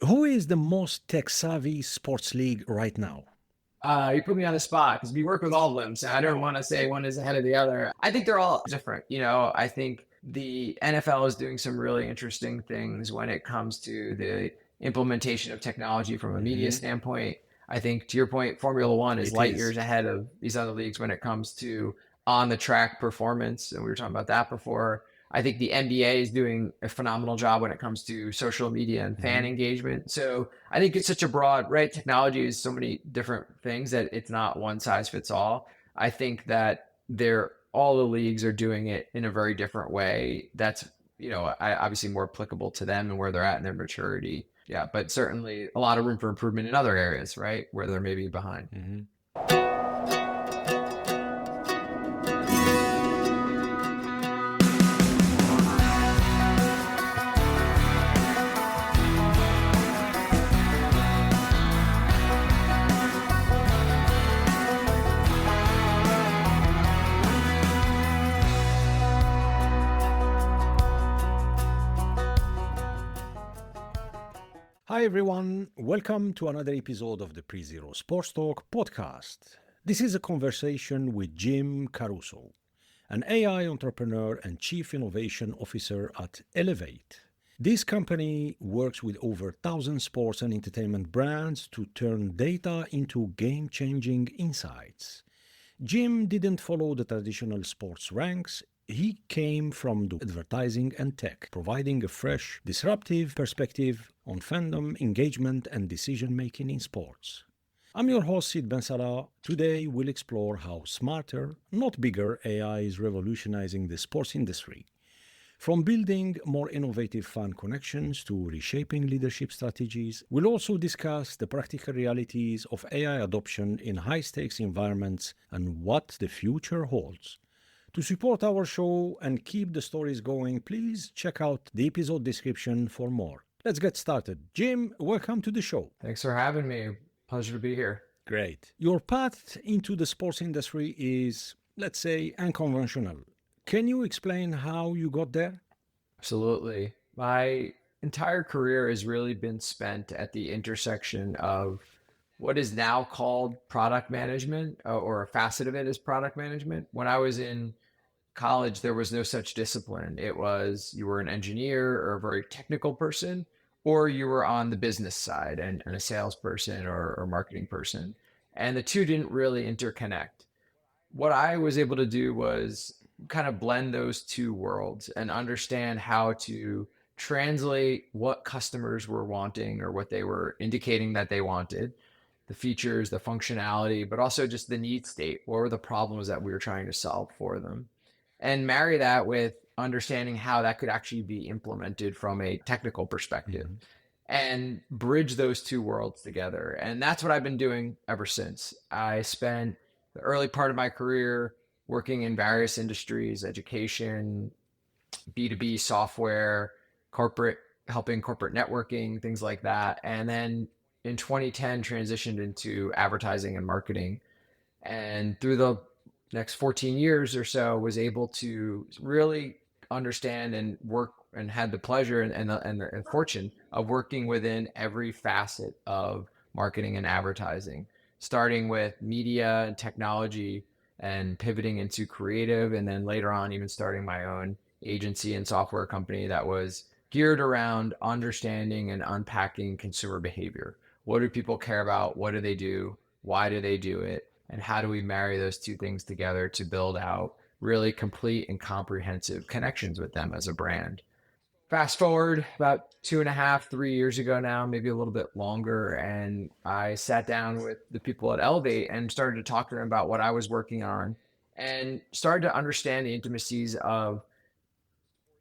Who is the most tech-savvy sports league right now? You put me on the spot because we work with all of them. So I don't want to say one is ahead of the other. I think they're all different. I think the NFL is doing some really interesting things when it comes to the implementation of technology from a media Hmm. standpoint. I think to your point, Formula One is It light is. years ahead of these other leagues when it comes to on the track performance. And we were talking about that before. I think the NBA is doing a phenomenal job when it comes to social media and fan Hmm. engagement. So I think it's such a broad, right? Technology is so many different things that it's not one size fits all. I think that all the leagues are doing it in a very different way. That's, obviously more applicable to them and where they're at in their maturity. Yeah, but certainly a lot of room for improvement in other areas, right? Where they're maybe behind. Hmm. Hi everyone, welcome to another episode of the Pre-Zero Sports Talk podcast. This is a conversation with Jim Caruso, an AI entrepreneur and Chief Innovation Officer at Elevate. This company works with over 1,000 sports and entertainment brands to turn data into game-changing insights. Jim didn't follow the traditional sports ranks. He came from the advertising and tech, providing a fresh, disruptive perspective on fandom, engagement, and decision making in sports. I'm your host, Sid Ben Salah. Today, we'll explore how smarter, not bigger, AI is revolutionizing the sports industry. From building more innovative fan connections to reshaping leadership strategies, we'll also discuss the practical realities of AI adoption in high stakes environments and what the future holds. To support our show and keep the stories going, please check out the episode description for more. Let's get started. Jim, welcome to the show. Thanks for having me. Pleasure to be here. Great. Your path into the sports industry is, let's say, unconventional. Can you explain how you got there? Absolutely. My entire career has really been spent at the intersection of what is now called product management, or a facet of it is product management. When I was in college, there was no such discipline. It was you were an engineer or a very technical person, or you were on the business side and a salesperson or marketing person. And the two didn't really interconnect. What I was able to do was kind of blend those two worlds and understand how to translate what customers were wanting or what they were indicating that they wanted, the features, the functionality, but also just the need state. What were the problems that we were trying to solve for them? And marry that with understanding how that could actually be implemented from a technical perspective Mhm. and bridge those two worlds together. And that's what I've been doing ever since. I spent the early part of my career working in various industries, education, B2B software, corporate, helping corporate networking, things like that. And then in 2010 transitioned into advertising and marketing. And through the next 14 years or so was able to really understand and work and had the pleasure and fortune of working within every facet of marketing and advertising, starting with media and technology and pivoting into creative, and then later on even starting my own agency and software company that was geared around understanding and unpacking consumer behavior. What do people care about? What do they do? Why do they do it? And how do we marry those two things together to build out really complete and comprehensive connections with them as a brand? Fast forward about 2.5, 3 years ago now, maybe a little bit longer, and I sat down with the people at Elevate and started to talk to them about what I was working on and started to understand the intimacies of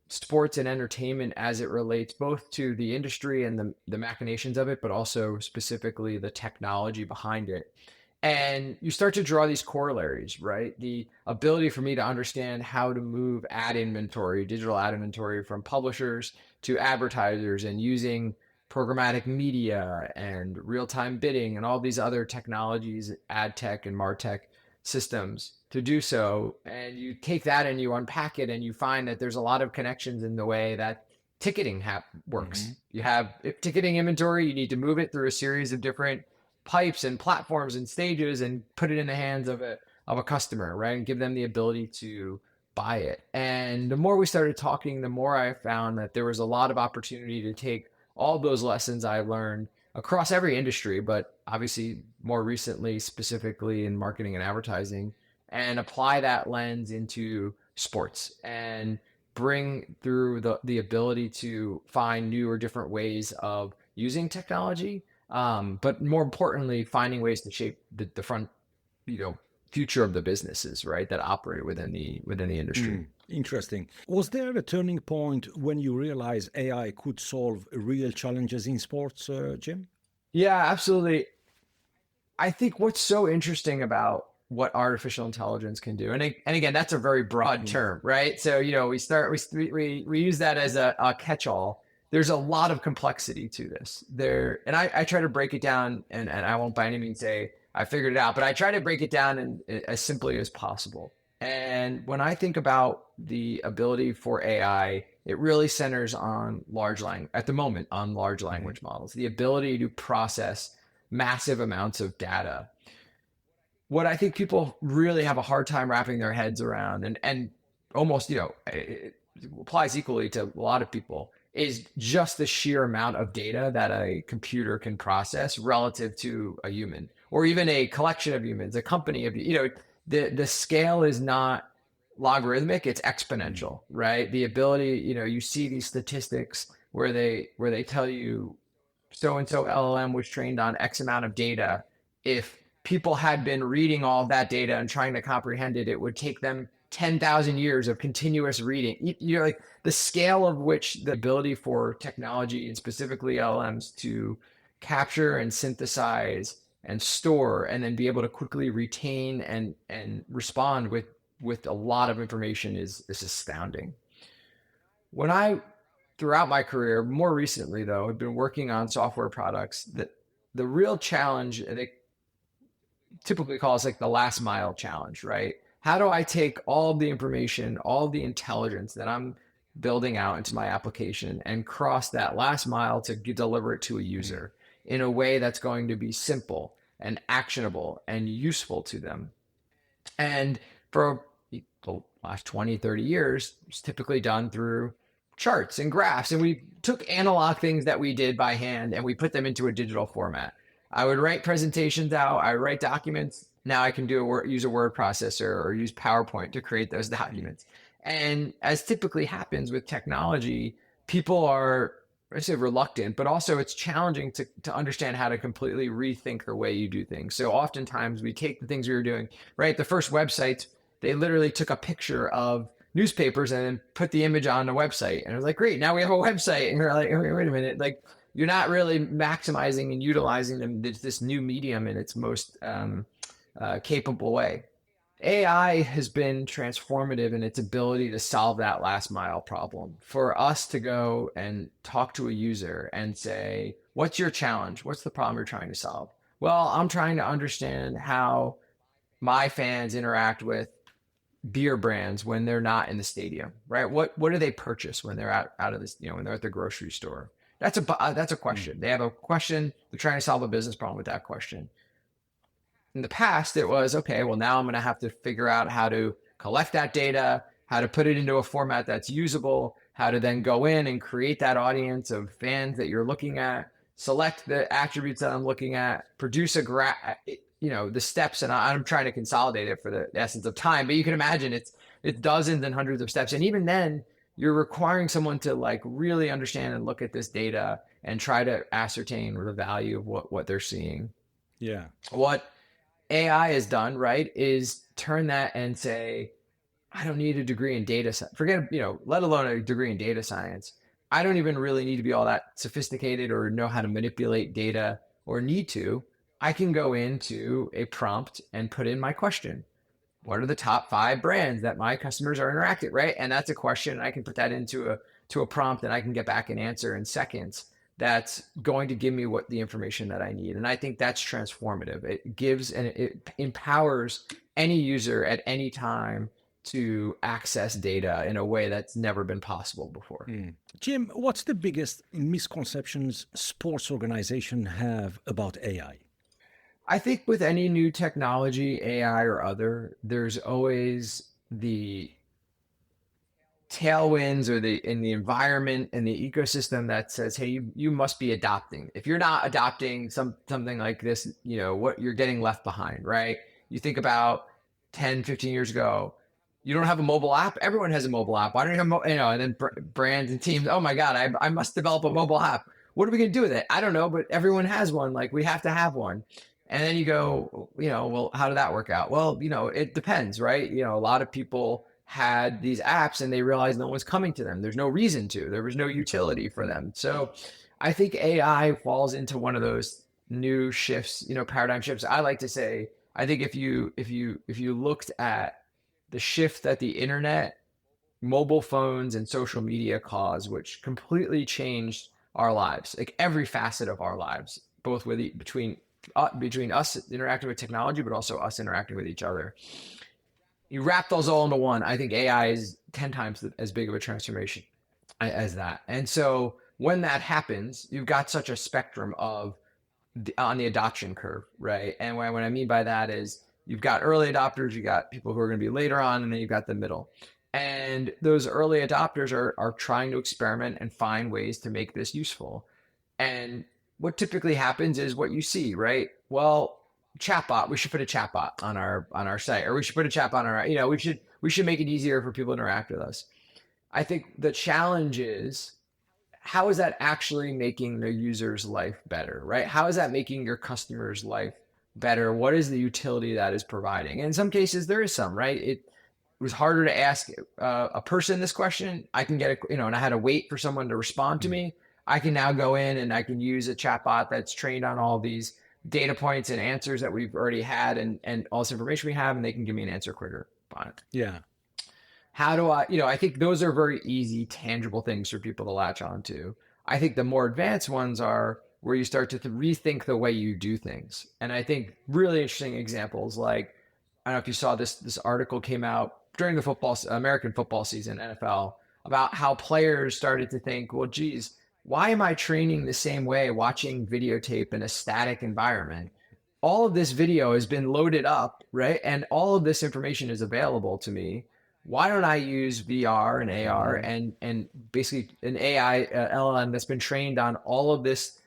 sports and entertainment as it relates both to the industry and the machinations of it, but also specifically the technology behind it. And you start to draw these corollaries, right? The ability for me to understand how to move ad inventory, digital ad inventory from publishers to advertisers and using programmatic media and real-time bidding and all these other technologies, AdTech and MarTech systems to do so. And you take that and you unpack it and you find that there's a lot of connections in the way that ticketing Mm-hmm. works. You have ticketing inventory, you need to move it through a series of different pipes and platforms and stages and put it in the hands of a customer, right? And give them the ability to buy it. And the more we started talking, the more I found that there was a lot of opportunity to take all those lessons I learned across every industry, but obviously more recently, specifically in marketing and advertising, and apply that lens into sports and bring through the ability to find new or different ways of using technology, but more importantly, finding ways to shape the front, you know, future of the businesses, right, that operate within the industry. Interesting. Was there a turning point when you realized AI could solve real challenges in sports, Jim? Yeah, absolutely. I think what's so interesting about what artificial intelligence can do, and again, that's a very broad Mm. term, right? So we use that as a catch-all. There's a lot of complexity to this there, and I try to break it down, and I won't by any means say I figured it out, but I try to break it down as simply as possible. And when I think about the ability for AI, it really centers on at the moment on large Mhm. language models, the ability to process massive amounts of data. What I think people really have a hard time wrapping their heads around, and almost, it applies equally to a lot of people, is just the sheer amount of data that a computer can process relative to a human, or even a collection of humans, a company of, the scale is not logarithmic, it's Mm. exponential, right? The ability, you see these statistics where they tell you so and so LLM was trained on X amount of data. If people had been reading all of that data and trying to comprehend it, it would take them 10,000 years of continuous reading. You're like the scale of which the ability for technology and specifically LLMs to capture and synthesize and store and then be able to quickly retain and respond with a lot of information is astounding. When I throughout my career, more recently though, I've been working on software products that the real challenge they typically call is like the last mile challenge, right? How do I take all of the information, all of the intelligence that I'm building out into my application and cross that last mile to deliver it to a Mm. user in a way that's going to be simple and actionable and useful to them? And for the last 20, 30 years, it's typically done through charts and graphs. And we took analog things that we did by hand and we put them into a digital format. I would write presentations out, I would write documents. Now I can use a word processor or use PowerPoint to create those documents. And as typically happens with technology, people are, I say reluctant, but also it's challenging to understand how to completely rethink the way you do things. So oftentimes we take the things we were doing, right? The first websites, they literally took a picture of newspapers and then put the image on the website. And it was like, great, now we have a website. And you're like, wait a minute. Like, you're not really maximizing and utilizing this new medium in its most capable way. AI has been transformative in its ability to solve that last mile problem. For us to go and talk to a user and say, what's your challenge? What's the problem you're trying to solve? Well, I'm trying to understand how my fans interact with beer brands when they're not in the stadium, right? What do they purchase when they're out of this, when they're at the grocery store? That's a Mm. question. They have a question. They're trying to solve a business problem with that question. In the past, it was okay. Well, now I'm going to have to figure out how to collect that data, how to put it into a format that's usable, how to then go in and create that audience of fans that you're looking at, select the attributes that I'm looking at, produce a graph, the steps, and I'm trying to consolidate it for the essence of time. But you can imagine it's dozens and hundreds of steps, and even then, you're requiring someone to like really understand and look at this data and try to ascertain the value of what they're seeing. Yeah. What AI has done, right, is turn that and say, I don't need a degree in data science. Forget, let alone a degree in data science. I don't even really need to be all that sophisticated or know how to manipulate data or need to. I can go into a prompt and put in my question. What are the top 5 brands that my customers are interacting, right? And that's a question. I can put that into a prompt and I can get back an answer in seconds that's going to give me what the information that I need. And I think that's transformative. It gives and it empowers any user at any time to access data in a way that's never been possible before. Jim, what's the biggest misconceptions sports organizations have about AI? I think with any new technology, AI or other, there's always the tailwinds or the in the environment and the ecosystem that says, hey, you must be adopting. If you're not adopting something like this, what you're getting left behind, right? You think about 10, 15 years ago, you don't have a mobile app. Everyone has a mobile app. Why don't you have, and then brands and teams, oh my God, I must develop a mobile app. What are we going to do with it? I don't know, but everyone has one. Like we have to have one. And then you go, well, how did that work out? Well, it depends, right? A lot of people had these apps and they realized no one's coming to them. There's no reason to. There was no utility for them. So I think AI falls into one of those new shifts, paradigm shifts. I like to say, I think if you looked at the shift that the internet, mobile phones, and social media caused, which completely changed our lives, like every facet of our lives, both between us interacting with technology, but also us interacting with each other. You wrap those all into one. I think AI is 10 times as big of a transformation as that. And so when that happens, you've got such a spectrum on the adoption curve, right? And what I mean by that is you've got early adopters, you got people who are going to be later on, and then you've got the middle. And those early adopters are trying to experiment and find ways to make this useful. And what typically happens is what you see, right? Well, chatbot, we should put a chatbot on our site, or we should put a chatbot on our, we should make it easier for people to interact with us. I think the challenge is, how is that actually making the user's life better, right? How is that making your customer's life better? What is the utility that is providing? And in some cases, there is some, right? It was harder to ask a person this question. I can get and I had to wait for someone to respond to me. I can now go in and I can use a chatbot that's trained on all these data points and answers that we've already had and all this information we have, and they can give me an answer quicker on it. Yeah. How do I think those are very easy, tangible things for people to latch onto. I think the more advanced ones are where you start to rethink the way you do things. And I think really interesting examples, like, I don't know if you saw this article came out during the American football season, NFL, about how players started to think, well, geez, why am I training the same way watching videotape in a static environment? All of this video has been loaded up, right? And all of this information is available to me. Why don't I use VR and AR and basically an AI LLM that's been trained on all of this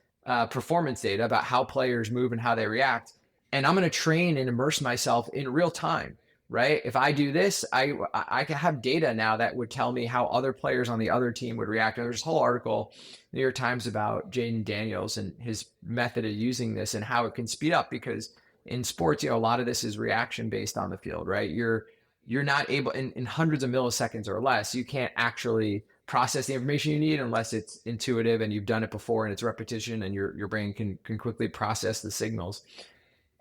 performance data about how players move and how they react? And I'm going to train and immerse myself in real time, right? If I do this, I can have data now that would tell me how other players on the other team would react. And there's a whole article in the New York Times about Jaden Daniels and his method of using this and how it can speed up, because in sports, a lot of this is reaction based on the field, right? You're not able in hundreds of milliseconds or less, you can't actually process the information you need unless it's intuitive and you've done it before and it's repetition and your brain can quickly process the signals.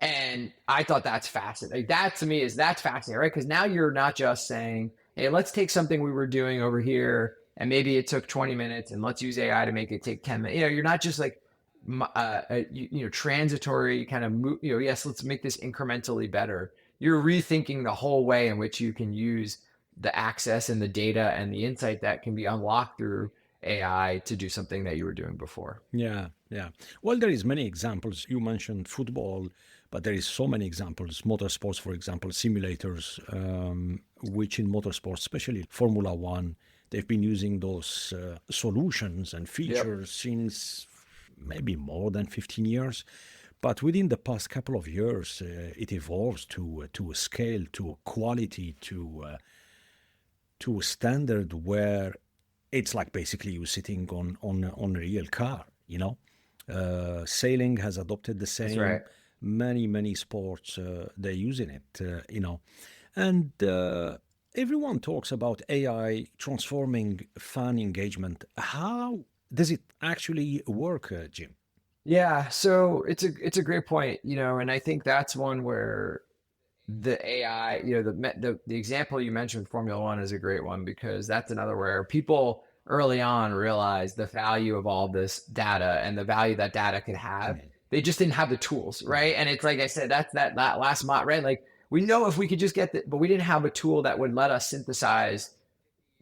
And I thought that's fascinating. Like, that to me that's fascinating, right? Because now you're not just saying, hey, let's take something we were doing over here and maybe it took 20 minutes and let's use AI to make it take 10 minutes. You're not just like, transitory kind of, yes, let's make this incrementally better. You're rethinking the whole way in which you can use the access and the data and the insight that can be unlocked through AI to do something that you were doing before. Yeah, yeah. Well, there is many examples. You mentioned football, but there is so many examples. Motorsports, for example, simulators, which in motorsports, especially Formula One, they've been using those solutions and features since maybe more than 15 years. But within the past couple of years, it evolves to a scale, to a quality, to a standard where it's like basically you sitting on a real car. Sailing has adopted the same. That's right. Many sports they're using it. And everyone talks about AI transforming fan engagement. How does it actually work, Jim? Yeah, so it's a great point, and I think that's one where the AI, the example you mentioned, Formula One, is a great one, because that's another where people early on realized the value of all this data and the value that data could have. They just didn't have the tools, right? And it's like I said, that's that last mile, right? Like We know if we could just get the, but we didn't have a tool that would let us synthesize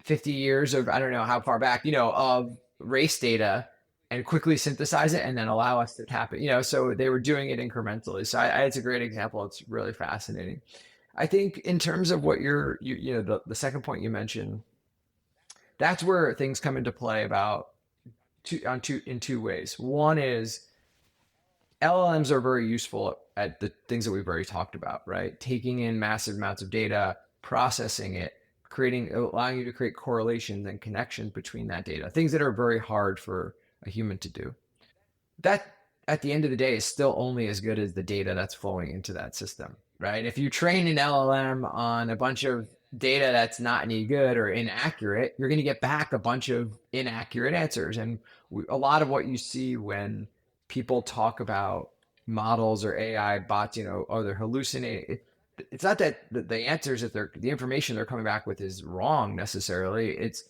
50 years of, I don't know how far back, of race data and quickly synthesize it and then allow us to tap it, so they were doing it incrementally. So it's a great example. It's really fascinating. I think in terms of what the second point you mentioned, that's where things come into play about in two ways. One is LLMs are very useful at the things that we've already talked about, right? Taking in massive amounts of data, processing it, allowing you to create correlations and connections between that data, things that are very hard for a human to do. That at the end of the day is still only as good as the data that's flowing into that system, right? If you train an LLM on a bunch of data that's not any good or inaccurate, you're going to get back a bunch of inaccurate answers. And a lot of what you see when people talk about models or AI bots, oh, they're hallucinating. It's not that the answers that the information they're coming back with is wrong necessarily. It's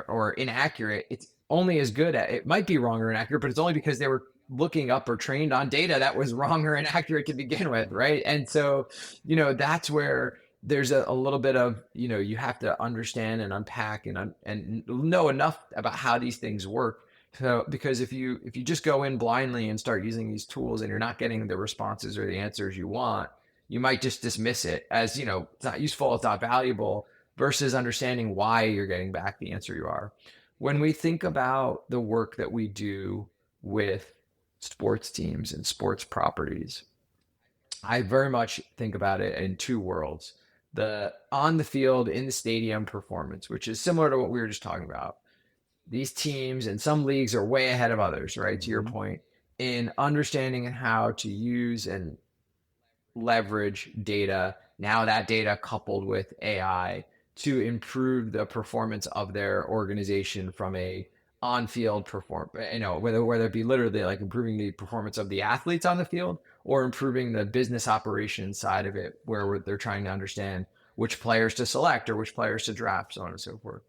or inaccurate. It's only as good at, it might be wrong or inaccurate, but it's only because they were looking up or trained on data that was wrong or inaccurate to begin with, right? And so, that's where there's a little bit of, you have to understand and unpack and know enough about how these things work. So because if you just go in blindly and start using these tools and you're not getting the responses or the answers you want, you might just dismiss it as, it's not useful, it's not valuable, versus understanding why you're getting back the answer you are. When we think about the work that we do with sports teams and sports properties, I very much think about it in two worlds. The on the field, in the stadium performance, which is similar to what we were just talking about. These teams and some leagues are way ahead of others, right? To your point, in understanding how to use and leverage data. Now that data coupled with AI to improve the performance of their organization from a on-field perform, whether it be literally like improving the performance of the athletes on the field or improving the business operations side of it, where they're trying to understand which players to select or which players to draft, so on and so forth.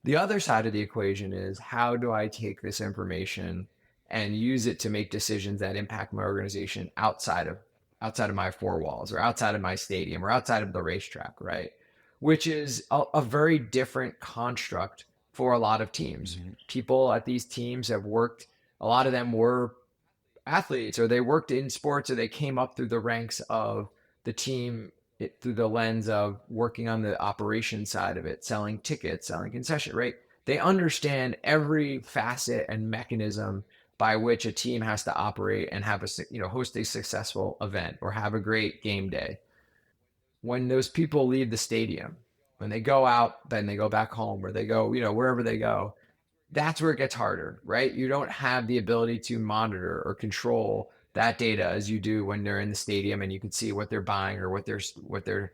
The other side of the equation is how do I take this information and use it to make decisions that impact my organization outside of my four walls or outside of my stadium or outside of the racetrack, right? Which is a very different construct for a lot of teams. Mm-hmm. People at these teams have worked, a lot of them were athletes or they worked in sports or they came up through the ranks of the team through the lens of working on the operation side of it, selling tickets, selling concession, right? They understand every facet and mechanism by which a team has to operate and have host a successful event or have a great game day. When those people leave the stadium, when they go out, then they go back home or they go, wherever they go, that's where it gets harder, right? You don't have the ability to monitor or control that data as you do when they're in the stadium and you can see what they're buying or what they're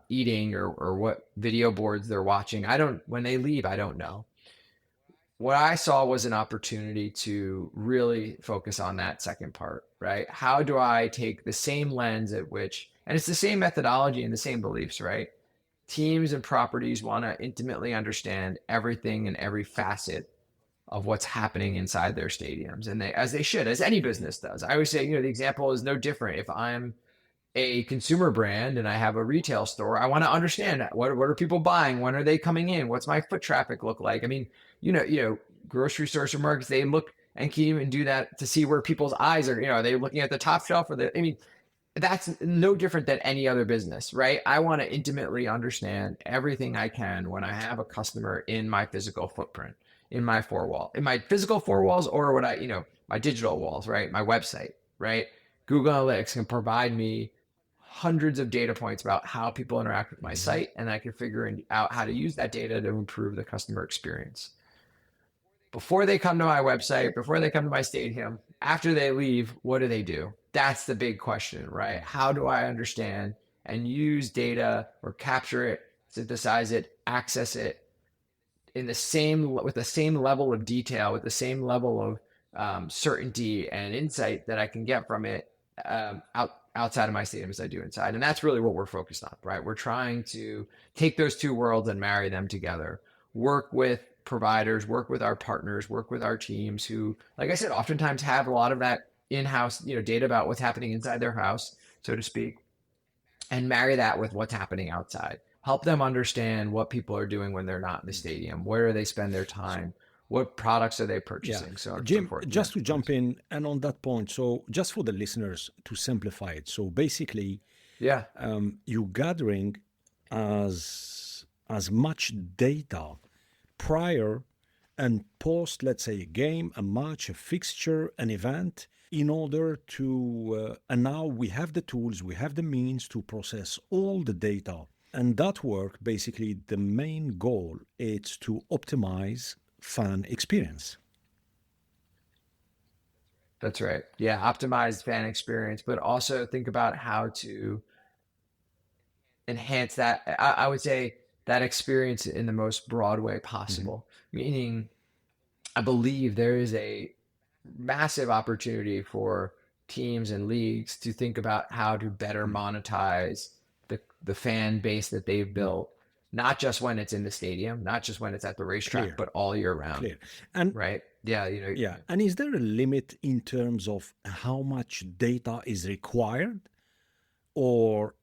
eating or what video boards they're watching. When they leave, I don't know. What I saw was an opportunity to really focus on that second part, right? How do I take the same lens at which, and it's the same methodology and the same beliefs, right? Teams and properties want to intimately understand everything and every facet of what's happening inside their stadiums, and as they should, as any business does. I always say, the example is no different. If I'm a consumer brand and I have a retail store, I want to understand what are people buying, when are they coming in, what's my foot traffic look like. I mean, grocery stores or markets, they look and can even do that to see where people's eyes are. Are they looking at the top shelf or that's no different than any other business, right? I want to intimately understand everything I can when I have a customer in my physical footprint, in my physical four walls, or my digital walls, right? My website, right? Google Analytics can provide me hundreds of data points about how people interact with my site, and I can figure out how to use that data to improve the customer experience. Before they come to my website, before they come to my stadium, after they leave, what do? That's the big question, right? How do I understand and use data or capture it, synthesize it, access it with the same level of detail, with the same level of certainty and insight that I can get from it outside of my stadium as I do inside. And that's really what we're focused on, right? We're trying to take those two worlds and marry them together, work with providers, work with our partners, work with our teams who, like I said, oftentimes have a lot of that in-house, data about what's happening inside their house, so to speak, and marry that with what's happening outside. Help them understand what people are doing when they're not in the stadium. Where do they spend their So, time? What products are they yeah, purchasing? So on and so Jim, forth. Yeah, just to please. jump in and on that point, so just for the listeners to simplify it, so basically, Yeah, you gathering as much data prior and post, let's say, a game, a match, a fixture, an event, in order to, and now we have the tools, we have the means to process all the data. And that work, basically, the main goal is to optimize fan experience. that's right. Yeah, optimize fan experience, but also think about how to enhance that. I would say that experience in the most broad way Mhm. possible. Meaning, I believe there is a massive opportunity for teams and leagues to think about how to better Mm. monetize the fan base that they've Mm. built, not just when it's in the stadium, not just when it's at the racetrack, Clear, but all year round. clear. And Right? Yeah, yeah, and is there a limit in terms of how much data is required? Or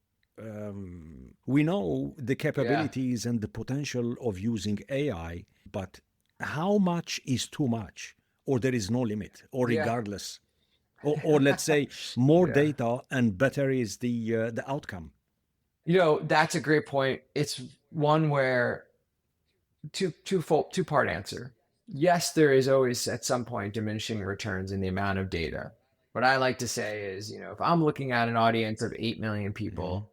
we know the yeah, capabilities and the potential of using AI, but how much is too much? Or there is no limit, or yeah, regardless? Or let's say more yeah. data and better is the outcome. That's a great point. It's one where two part answer. Yes, there is always at some point diminishing returns in the amount of data. What I like to say is, if I'm looking at an audience of 8 million Mhm. people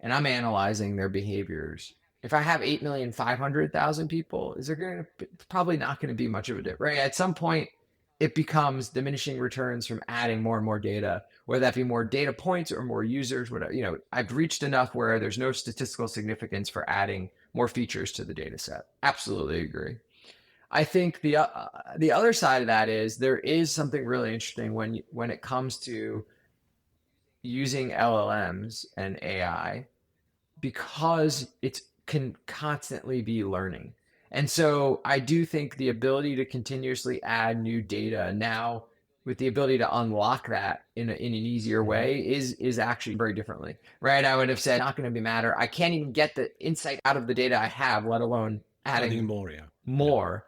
and I'm analyzing their behaviors, if I have 8,500,000 people, is there going to probably not going to be much of a difference, right? At some point, it becomes diminishing returns from adding more and more data, whether that be more data points or more users, whatever. I've reached enough where there's no statistical significance for adding more features to the data set. Absolutely agree. I think the other side of that is there is something really interesting when it comes to using LLMs and AI because it can constantly be learning. And so I do think the ability to continuously add new data now with the ability to unlock that in an easier Mhm. way is actually very differently, right? I would have said not going to be matter. I can't even get the insight out of the data I have, let alone Adding adding more, yeah. Yeah. more.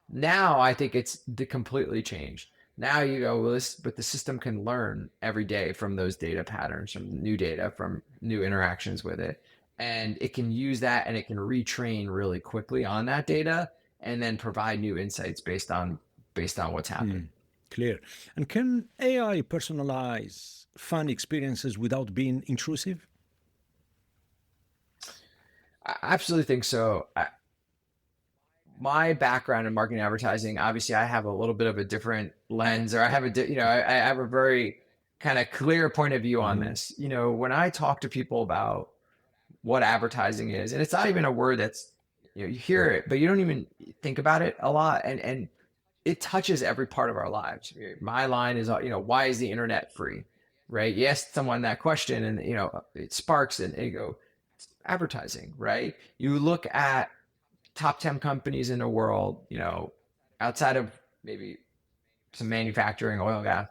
Now I think it's completely changed. Now you go, well, but the system can learn every day from those data patterns, from new data, from new interactions with it. And it can use that and it can retrain really quickly on that data and then provide new insights based on what's Hmm. happened. Clear. And can AI personalize fun experiences without being intrusive? I absolutely think so. My background in marketing and advertising, obviously, I have a little bit of a different lens, or I have I have a very kind of clear point of view on Mhm. this. When I talk to people about what advertising is, and it's not even a word that's you hear it, but you don't even think about it a lot, and it touches every part of our lives. My line is, why is the internet free? Right? You ask someone that question, and it sparks, and you go, advertising, right? You look at top 10 companies in the world, outside of maybe some manufacturing, oil, gas,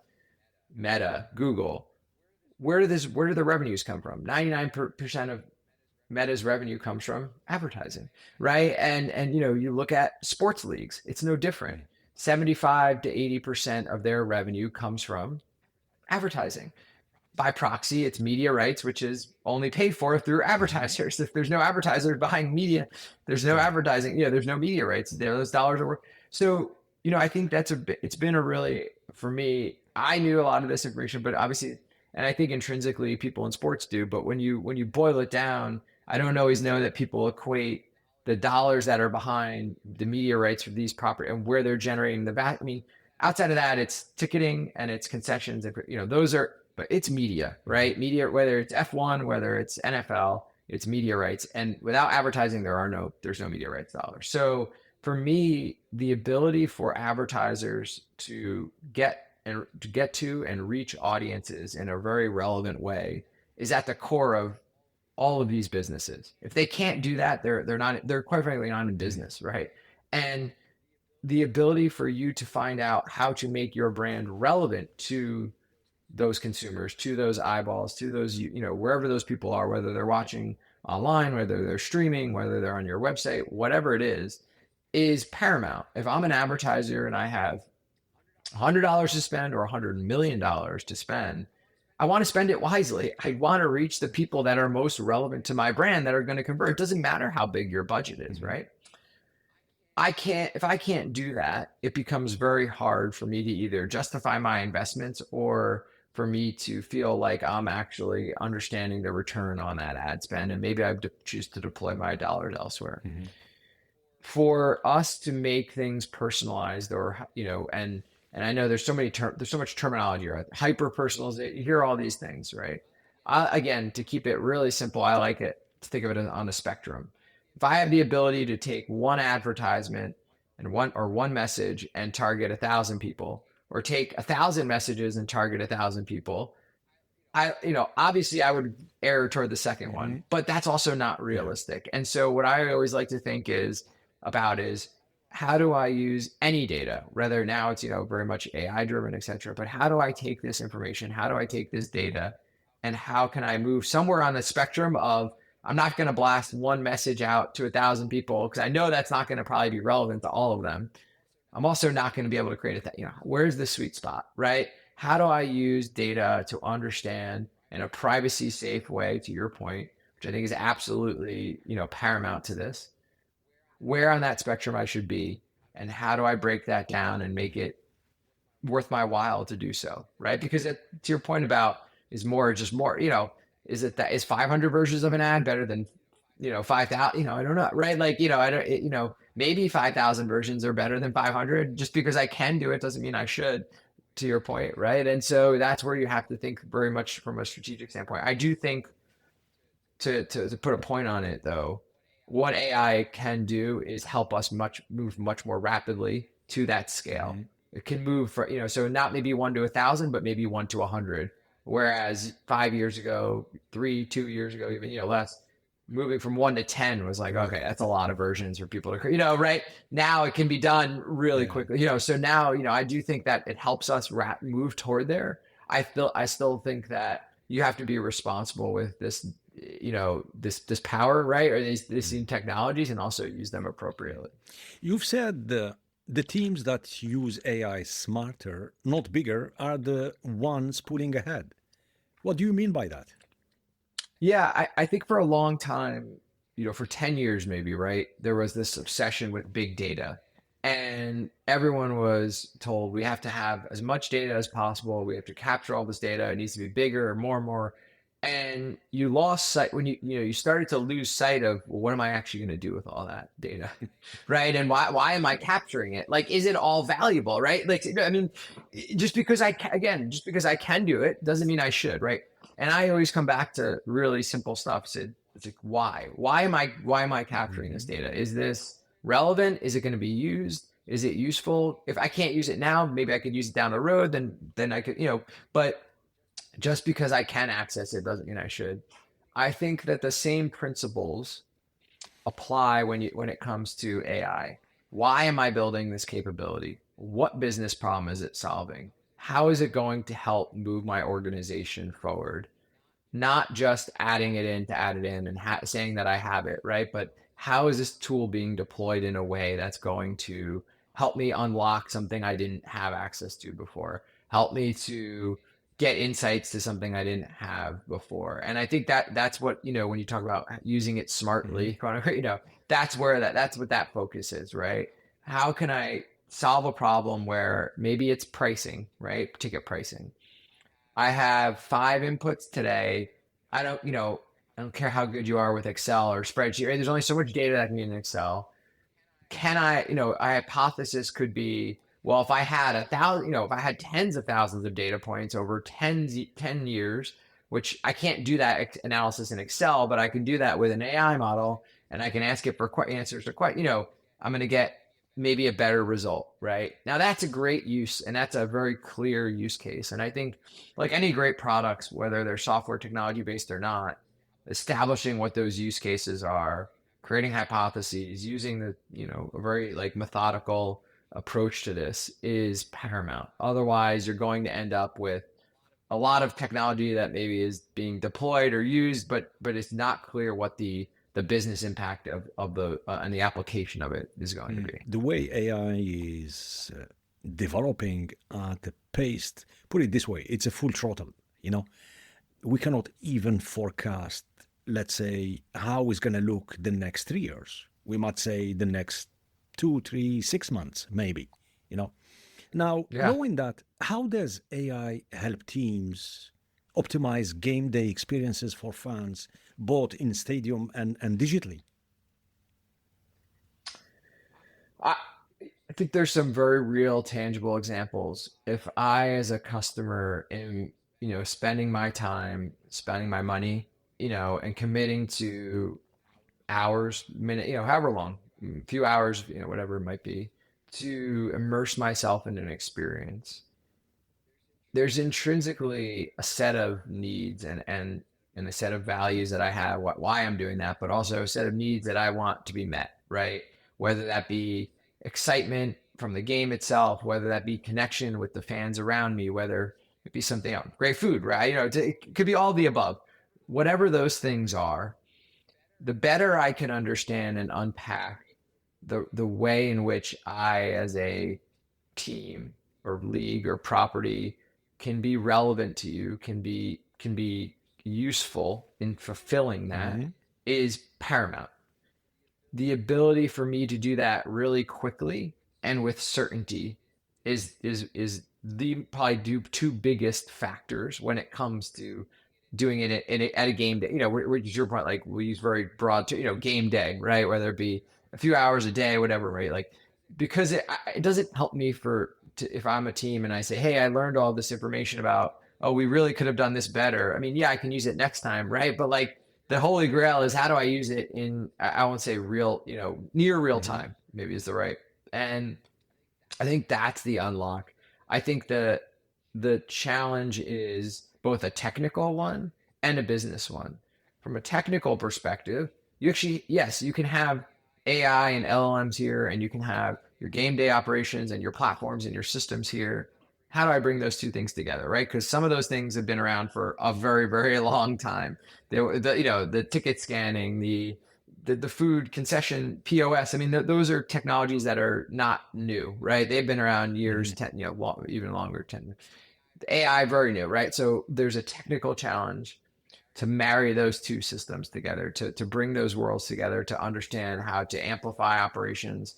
Meta, Google. Where do the revenues come from? 99% of Meta's revenue comes from advertising, right? And you look at sports leagues, it's no different. 75 to 80% of their revenue comes from advertising. By proxy, it's media rights, which is only paid for through Mhm. advertisers. If there's no advertisers buying media, there's no Clear. advertising. There's no media rights. Those dollars are worth. So, I think it's been a really, for me, I knew a lot of this information, but obviously, and I think intrinsically people in sports do, but when you boil it down, I don't always know that people equate the dollars that are behind the media rights for these property and where they're generating the value. I mean, outside of that, it's ticketing and it's concessions, and those are, but it's media, Mhm. right? Media, whether it's F1, whether it's NFL, it's media rights. And without advertising, there's no media rights dollars. So for me, the ability for advertisers to get to and reach audiences in a very relevant way is at the core of all of these businesses. If they can't do that, they're quite frankly not in Mhm. business, right? And the ability for you to find out how to make your brand relevant to those consumers, to those eyeballs, to those, wherever those people are, whether they're watching online, whether they're streaming, whether they're on your website, whatever it is paramount. If I'm an advertiser and I have $100 to spend or $100 million to spend, I want to spend it wisely. I want to reach the people that are most relevant to my brand that are going to convert. It doesn't matter how big your budget is, Mhm. right? If I can't do that, it becomes very hard for me to either justify my investments or for me to feel like I'm actually understanding the return on that ad spend. And maybe choose to deploy my dollars elsewhere. Mhm. For us to make things personalized, or and I know there's so much terminology, right? Hyper personalization, you hear all these things, right? Again, to keep it really simple, I like it to think of it on a spectrum. If I have the ability to take one advertisement and one message and target 1,000 people, or take 1,000 messages and target 1,000 people, obviously I would err toward the second one, Mhm. but that's also not Yeah. realistic. And so what I always like to think is how do I use any data, whether now it's, very much AI driven, et cetera, but how do I take this information? How do I take this data, and how can I move somewhere on the spectrum of, I'm not going to blast one message out to 1,000 people because I know that's not going to probably be relevant to all of them. I'm also not going to be able to create where's the sweet spot, right? How do I use data to understand in a privacy safe way, to your point, which I think is absolutely, paramount to this, where on that spectrum I should be, and how do I break that down and make it worth my while to do so, right? Because to your point about is more just more, is 500 versions of an ad better than 5,000? I don't know, right? Like, I don't, maybe 5,000 versions are better than 500. Just because I can do it doesn't mean I should, to your point, right? And so that's where you have to think very much from a strategic standpoint. I do think, to put a point on it though, what AI can do is help us move much more rapidly to that scale. Mhm. It can move for, so not maybe 1 to 1,000, but maybe 1 to 100. Whereas 5 years ago, 2 years ago, even, less, moving from 1 to 10 was like, Right. okay, that's a lot of versions for people to, right? Now it can be done really Yeah. quickly, so now, I do think that it helps us move toward there. I still think that you have to be responsible with this power, right? Or these Mhm. new technologies, and also use them appropriately. You've said the teams that use AI smarter, not bigger, are the ones pulling ahead. What do you mean by that? Yeah, I think for a long time, for 10 years maybe, right, there was this obsession with big data. And everyone was told we have to have as much data as possible. We have to capture all this data. It needs to be bigger or more and more. And you lost sight when you started to lose sight of, well, what am I actually going to do with all that data? Right? And why am I capturing it? Like, is it all valuable, right? Like, I mean, just because I can do it doesn't mean I should, right? And I always come back to really simple stuff. It's like, why? Why am I capturing this Mhm. data? Is this relevant? Is it going to be used? Is it useful? If I can't use it now, maybe I could use it down the road. Then I could, but just because I can access it doesn't mean I should. I think that the same principles apply when it comes to AI. Why am I building this capability? What business problem is it solving? How is it going to help move my organization forward? Not just adding it in to add it in and saying that I have it, right? But how is this tool being deployed in a way that's going to help me unlock something I didn't have access to before? Help me to get insights to something I didn't have before. And I think that's what, when you talk about using it Mhm. smartly, that's what that focus is, right? How can I solve a problem where maybe it's pricing, right? Ticket pricing. I have 5 inputs today. I don't care how good you are with Excel or spreadsheet, right? There's only so much data that can be in Excel. Can I, a hypothesis could be, well, if I had 1,000, if I had tens of thousands of data points over 10 years, which I can't do that analysis in Excel, but I can do that with an AI model, and I can ask it for answers to I'm going to get maybe a better result, right? Now that's a great use, and that's a very clear use case. And I think, like any great products, whether they're software technology based or not, establishing what those use cases are, creating hypotheses, using a very like methodical approach to this is paramount. Otherwise, you're going to end up with a lot of technology that maybe is being deployed or used, but it's not clear what the business impact of the and the application of it is going to be. The way AI is developing at a pace, put it this way, it's a full throttle. You know, we cannot even forecast, let's say, how it's going to look the next 3 years. We might say the next 2, 3, 6 months, maybe. You know, now Yeah. knowing that, how does AI help teams optimize game day experiences for fans, both in stadium and digitally? I, I think there's some very real, tangible examples. If I, as a customer, am, spending my time, spending my money, and committing to hours, minute, however long, a few hours, whatever it might be, to immerse myself in an experience, there's intrinsically a set of needs and a set of values that I have, why I'm doing that, but also a set of needs that I want to be met, right? Whether that be excitement from the game itself, whether that be connection with the fans around me, whether it be something else, great food, right? It could be all the above. Whatever those things are, the better I can understand and unpack the way in which I, as a team or league or property, can be relevant to you, can be useful in fulfilling that, Mhm. is paramount. The ability for me to do that really quickly and with certainty is the probably two biggest factors when it comes to doing it at a game day. Which is your point. Like, we use very broad, game day, right? Whether it be a few hours a day, whatever, right? Like, because it doesn't help me if I'm a team and I say, hey, I learned all this information about, oh, we really could have done this better. I mean, yeah, I can use it next time, right? But like, the holy grail is, how do I use it in, I won't say real, near real Mhm. time, maybe is the right. And I think that's the unlock. I think the challenge is both a technical one and a business one. From a technical perspective, you actually, yes, you can have AI and LLMs here, and you can have your game day operations and your platforms and your systems here. How do I bring those two things together, right? Because some of those things have been around for a very, very long time. The ticket scanning, the food concession POS. I mean, those are technologies that are not new, right? They've been around years, Mhm. 10, even longer, 10. The AI, very new, right? So there's a technical challenge to marry those two systems together, to bring those worlds together, to understand how to amplify operations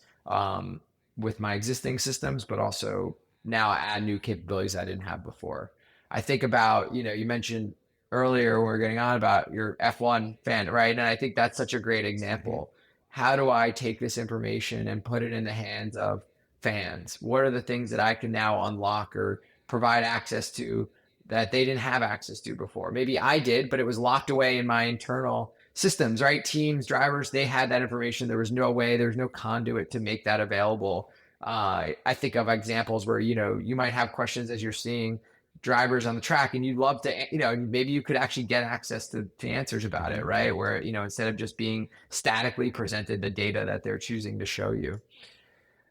with my existing systems, but also now add new capabilities I didn't have before. I think about, you mentioned earlier when we are getting on about your F1 fan, right? And I think that's such a great Mhm. example. How do I take this information and put it in the hands of fans? What are the things that I can now unlock or provide access to that they didn't have access to before? Maybe I did, but it was locked away in my internal systems, right? Teams, drivers, they had that information. There was no way, there was no conduit to make that available. I think of examples where, you might have questions as you're seeing drivers on the track, and you'd love to, maybe you could actually get access to answers about it, Mhm. right? Where, instead of just being statically presented the data that they're choosing to show you.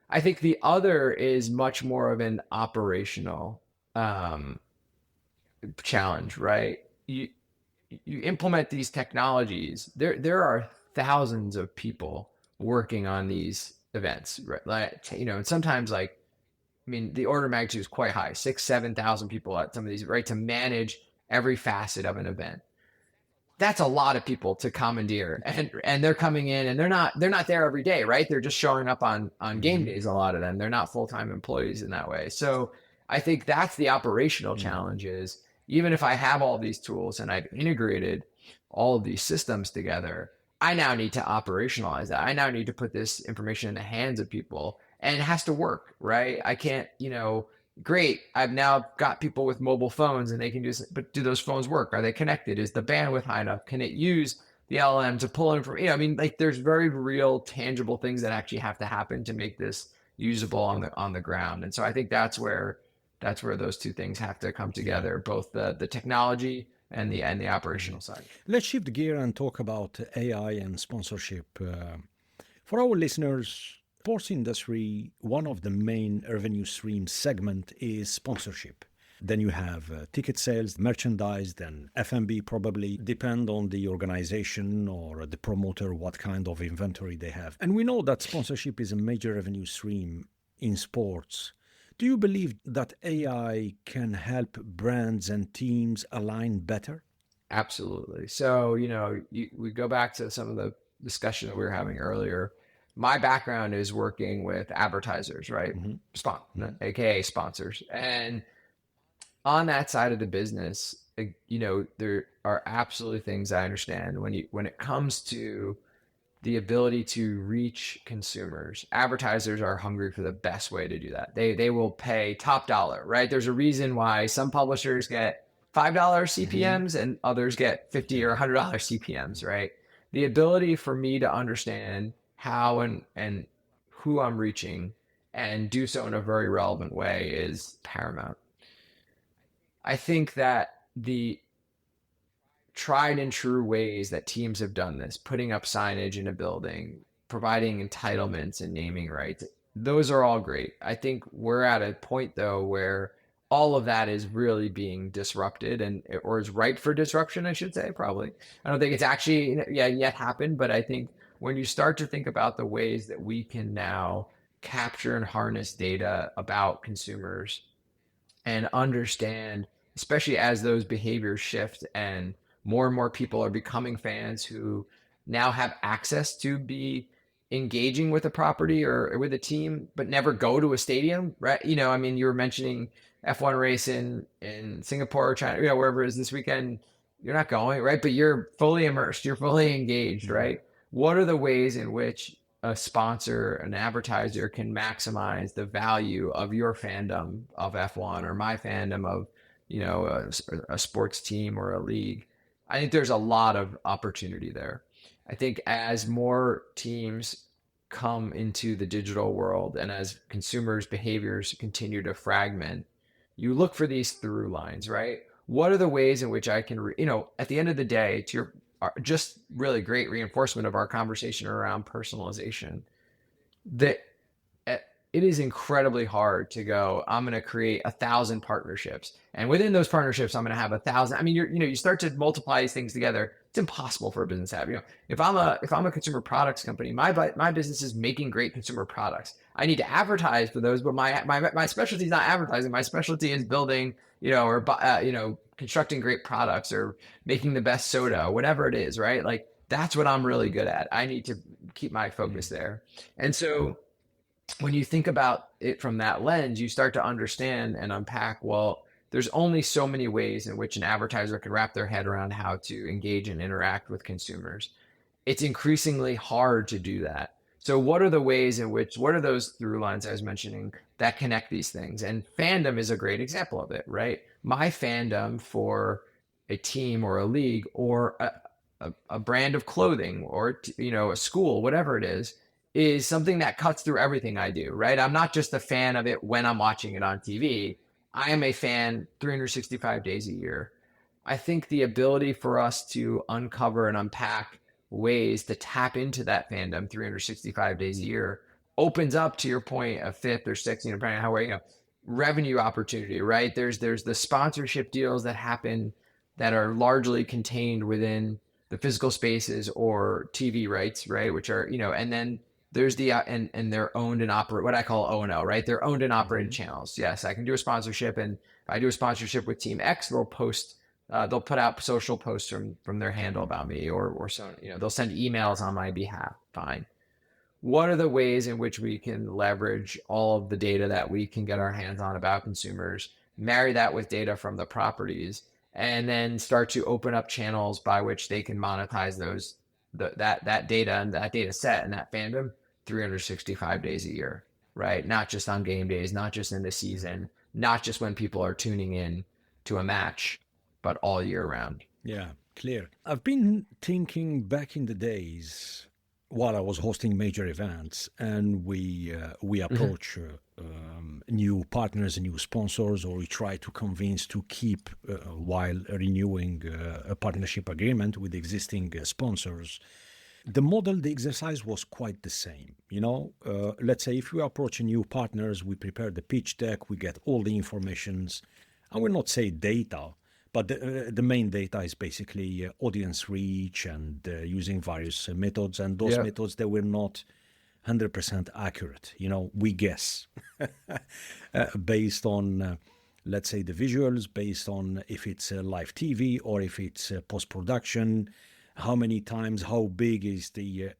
I think the other is much more of an operational um, challenge, right? You implement these technologies. There are thousands of people working on these events, right? Like, and sometimes, like, I mean, the order of magnitude is quite high, 6, 7,000 people at some of these, right? To manage every facet of an event, that's a lot of people to commandeer, and they're coming in, and they're not there every day, right? They're just showing up on game Mhm. days. A lot of them, they're not full-time employees in that way. So I think that's the operational Mhm. challenge. Is, even if I have all these tools and I've integrated all of these systems together, I now need to operationalize that. I now need to put this information in the hands of people, and it has to work, right? I can't, great, I've now got people with mobile phones and they can do this, but do those phones work? Are they connected? Is the bandwidth high enough? Can it use the LLM to pull in from, I mean, like, there's very real, tangible things that actually have to happen to make this usable on the ground. And so I think that's where those two things have to come Yeah. together, both the technology and the Mhm. operational side. Let's shift gear and talk about AI and sponsorship. For our listeners, sports industry, one of the main revenue stream segment is sponsorship. Then you have ticket sales, merchandise, then F&B probably depend on the organization or the promoter what kind of inventory they have. And we know that sponsorship is a major revenue stream in sports. Do you believe that AI can help brands and teams align better? Absolutely. So, we go back to some of the discussion that we were having earlier. My background is working with advertisers, right? Mhm. AKA sponsors. And on that side of the business, there are absolutely things I understand when it comes to the ability to reach consumers. Advertisers are hungry for the best way to do that. They will pay top dollar, right? There's a reason why some publishers get $5 CPMs and others get 50 or $100 CPMs, right? The ability for me to understand how and who I'm reaching and do so in a very relevant way is paramount. I think that the tried and true ways that teams have done this, putting up signage in a building, providing entitlements and naming rights, those are all great. I think we're at a point though where all of that is really being disrupted and or is ripe for disruption, I should say, probably. I don't think it's actually yet happened, but I think when you start to think about the ways that we can now capture and harness data about consumers and understand, especially as those behaviors shift and more people are becoming fans who now have access to be engaging with a property or with a team, but never go to a stadium, right? I mean, you were mentioning F1 race in Singapore or China, wherever it is this weekend. You're not going, right? But you're fully immersed, you're fully engaged, right? What are the ways in which a sponsor, an advertiser can maximize the value of your fandom of F1 or my fandom of, a sports team or a league? I think there's a lot of opportunity there. I think as more teams come into the digital world and as consumers' behaviors continue to fragment, you look for these through lines, right? What are the ways in which I can, at the end of the day, to your just really great reinforcement of our conversation around personalization, that it is incredibly hard to go, I'm going to create 1,000 partnerships. And within those partnerships, I'm going to have 1,000. I mean, you start to multiply these things together. It's impossible for a business to have. If I'm a consumer products company, my business is making great consumer products. I need to advertise for those, but my specialty is not advertising. My specialty is building, or constructing great products or making the best soda, whatever it is, right? Like that's what I'm really good at. I need to keep my focus there. And so when you think about it from that lens, you start to understand and unpack, well, there's only so many ways in which an advertiser can wrap their head around how to engage and interact with consumers. It's increasingly hard to do that. So what are the ways in which, what are those through lines I was mentioning that connect these things? And fandom is a great example of it, right? My fandom for a team or a league or a brand of clothing or, a school, whatever it is something that cuts through everything I do, right? I'm not just a fan of it when I'm watching it on TV. I am a fan 365 days a year. I think the ability for us to uncover and unpack ways to tap into that fandom 365 days a year opens up, to your point, a fifth or sixth, depending on how revenue opportunity, right? There's the sponsorship deals that happen that are largely contained within the physical spaces or TV rights, right? Which are, and then there's the and they're owned and operate, what I call O&O, right? They're owned and operated channels. Yes, I can do a sponsorship, and if I do a sponsorship with Team X, they'll put out social posts from their handle about me, or so, they'll send emails on my behalf. Fine. What are the ways in which we can leverage all of the data that we can get our hands on about consumers, marry that with data from the properties, and then start to open up channels by which they can monetize that data and that data set and that fandom 365 days a year, right? Not just on game days, not just in the season, not just when people are tuning in to a match, but all year round. Yeah, clear. I've been thinking back in the days while I was hosting major events, and we approach new partners and new sponsors, or we try to convince to keep while renewing a partnership agreement with existing sponsors. The model, the exercise was quite the same. Let's say if we approach new partners, we prepare the pitch deck, we get all the informations I will not say data, but the main data is basically audience reach and using various methods. And those Yep. methods, they were not 100% accurate. You know, we guess based on, let's say, the visuals, based on if it's live TV or if it's post production, how many times, how big is the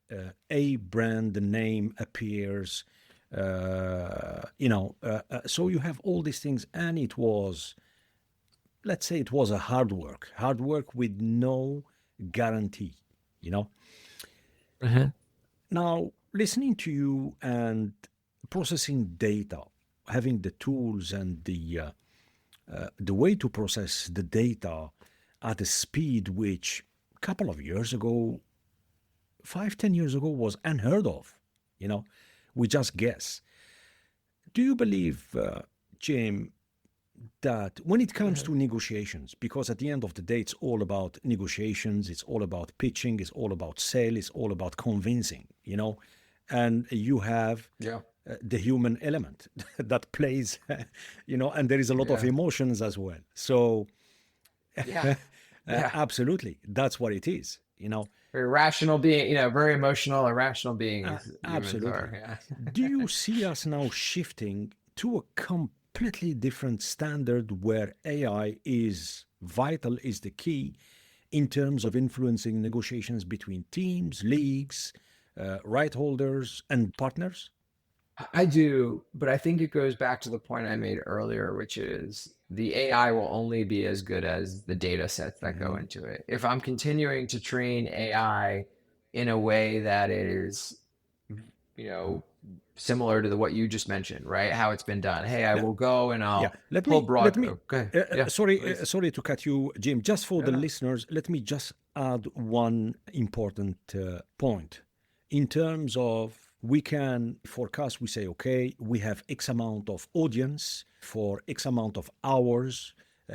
A brand, the name appears, so you have all these things, and it was, let's say, it was a hard work with no guarantee, you know. Hmm. Now, listening to you and processing data, having the tools and the way to process the data at a speed which a couple of years ago, 5, 10 years ago, was unheard of. You know, we just guess. Do you believe, Jim, that when it comes Hmm. to negotiations, because at the end of the day, it's all about negotiations, it's all about pitching, it's all about sale, it's all about convincing, and you have Yeah. the human element that plays, and there is a lot of Yeah. emotions as well. So, Yeah. Yeah. absolutely, that's what it is, Very rational being, very emotional, irrational beings humans are. Absolutely. Yeah. Do you see us now shifting to a completely different standard where AI is vital, is the key in terms of influencing negotiations between teams, leagues, right holders, and partners? I do, but I think it goes back to the point I made earlier, which is the AI will only be as good as the data sets that go Hmm. into it. If I'm continuing to train AI in a way that is, you know, similar to what you just mentioned, right? How it's been done. Hey, I Yeah, will go and yeah. I'll Let pull me let broad. me. Oh, go ahead. Yeah, Sorry, please. sorry to cut you, Jim. Just for No, the no. listeners, let me just add one important point. In terms of, we can forecast, we say, okay, we have X amount of audience for X amount of hours.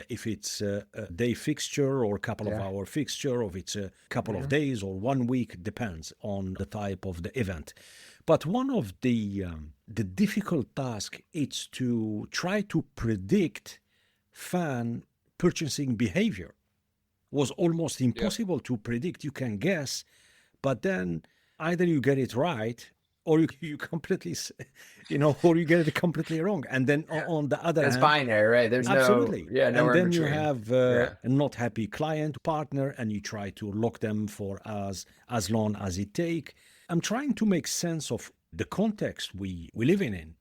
If it's a day fixture or a couple of Yeah. hour fixture, or if it's a couple of Hmm. days or one week, depends on the type of the event. But one of the difficult task is to try to predict fan purchasing behavior. Was almost Yep. impossible to predict. You can guess, but then either you get it right or you completely, or you get it completely wrong. And then Yeah. on the other It's hand, binary, right? There's no, absolutely. yeah, And nowhere in then you between. have Yeah. a not happy client partner, and you try to lock them for as long as it take. I'm trying to make sense of the context we live in,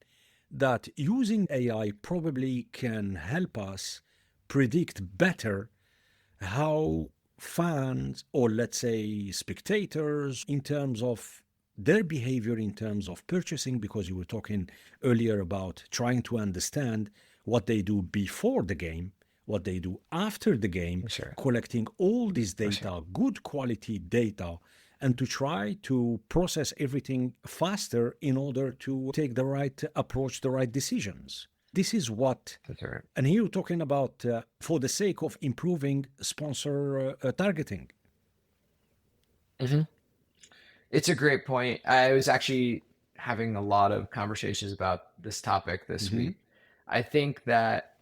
that using AI probably can help us predict better how fans, or let's say spectators, in terms of their behavior in terms of purchasing, because you were talking earlier about trying to understand what they do before the game, what they do after the game, Sure. collecting all this For sure. data, good quality data, and to try to process everything faster in order to take the right approach, the right decisions. This is what, That's right. and here you're talking about for the sake of improving sponsor targeting. Hmm. It's a great point. I was actually having a lot of conversations about this topic this Hmm. week. I think that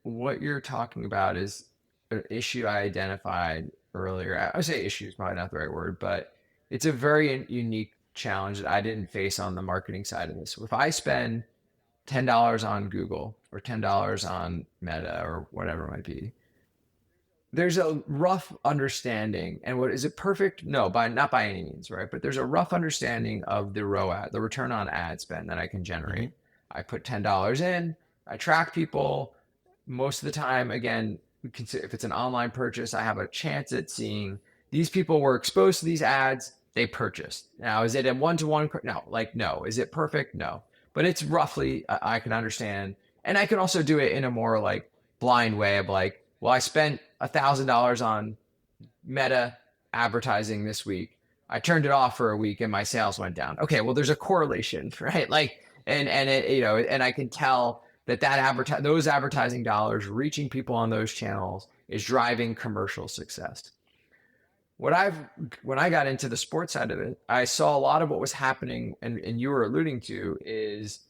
what you're talking about is an issue I identified earlier. I would say issue is probably not the right word, but it's a very unique challenge that I didn't face on the marketing side of this. If I spend $10 on Google or $10 on Meta or whatever it might be, there's a rough understanding, and what is it perfect? No, by not by any means, right? But there's a rough understanding of the ROAS, the return on ad spend that I can Hmm. generate. I put $10 in, I track people. Most of the time, again, if it's an online purchase, I have a chance at seeing these people were exposed to these ads, they purchased. Now, is it a one-to-one? No, like no. Is it perfect? No, but it's roughly I can understand, and I can also do it in a more like blind way of like, well, I spent $1,000 on Meta advertising this week. I turned it off for a week and my sales went down. Okay, well, there's a correlation, right? Like, and it, and I can tell that those advertising dollars reaching people on those channels is driving commercial success. What I've When I got into the sports side of it, I saw a lot of what was happening, and you were alluding to is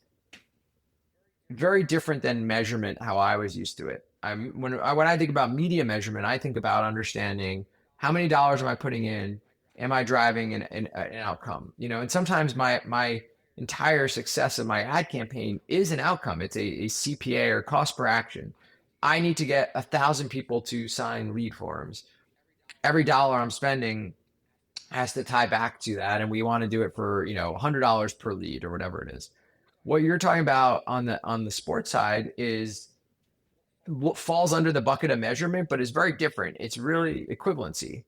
very different than measurement how I was used to it. When I think about media measurement, I think about understanding how many dollars am I putting in? Am I driving an outcome? And sometimes my entire success of my ad campaign is an outcome. It's a CPA or cost per action. I need to get 1,000 people to sign lead forms. Every dollar I'm spending has to tie back to that, and we want to do it for $100 per lead or whatever it is. What you're talking about on the sports side is what falls under the bucket of measurement, but is very different. It's really equivalency.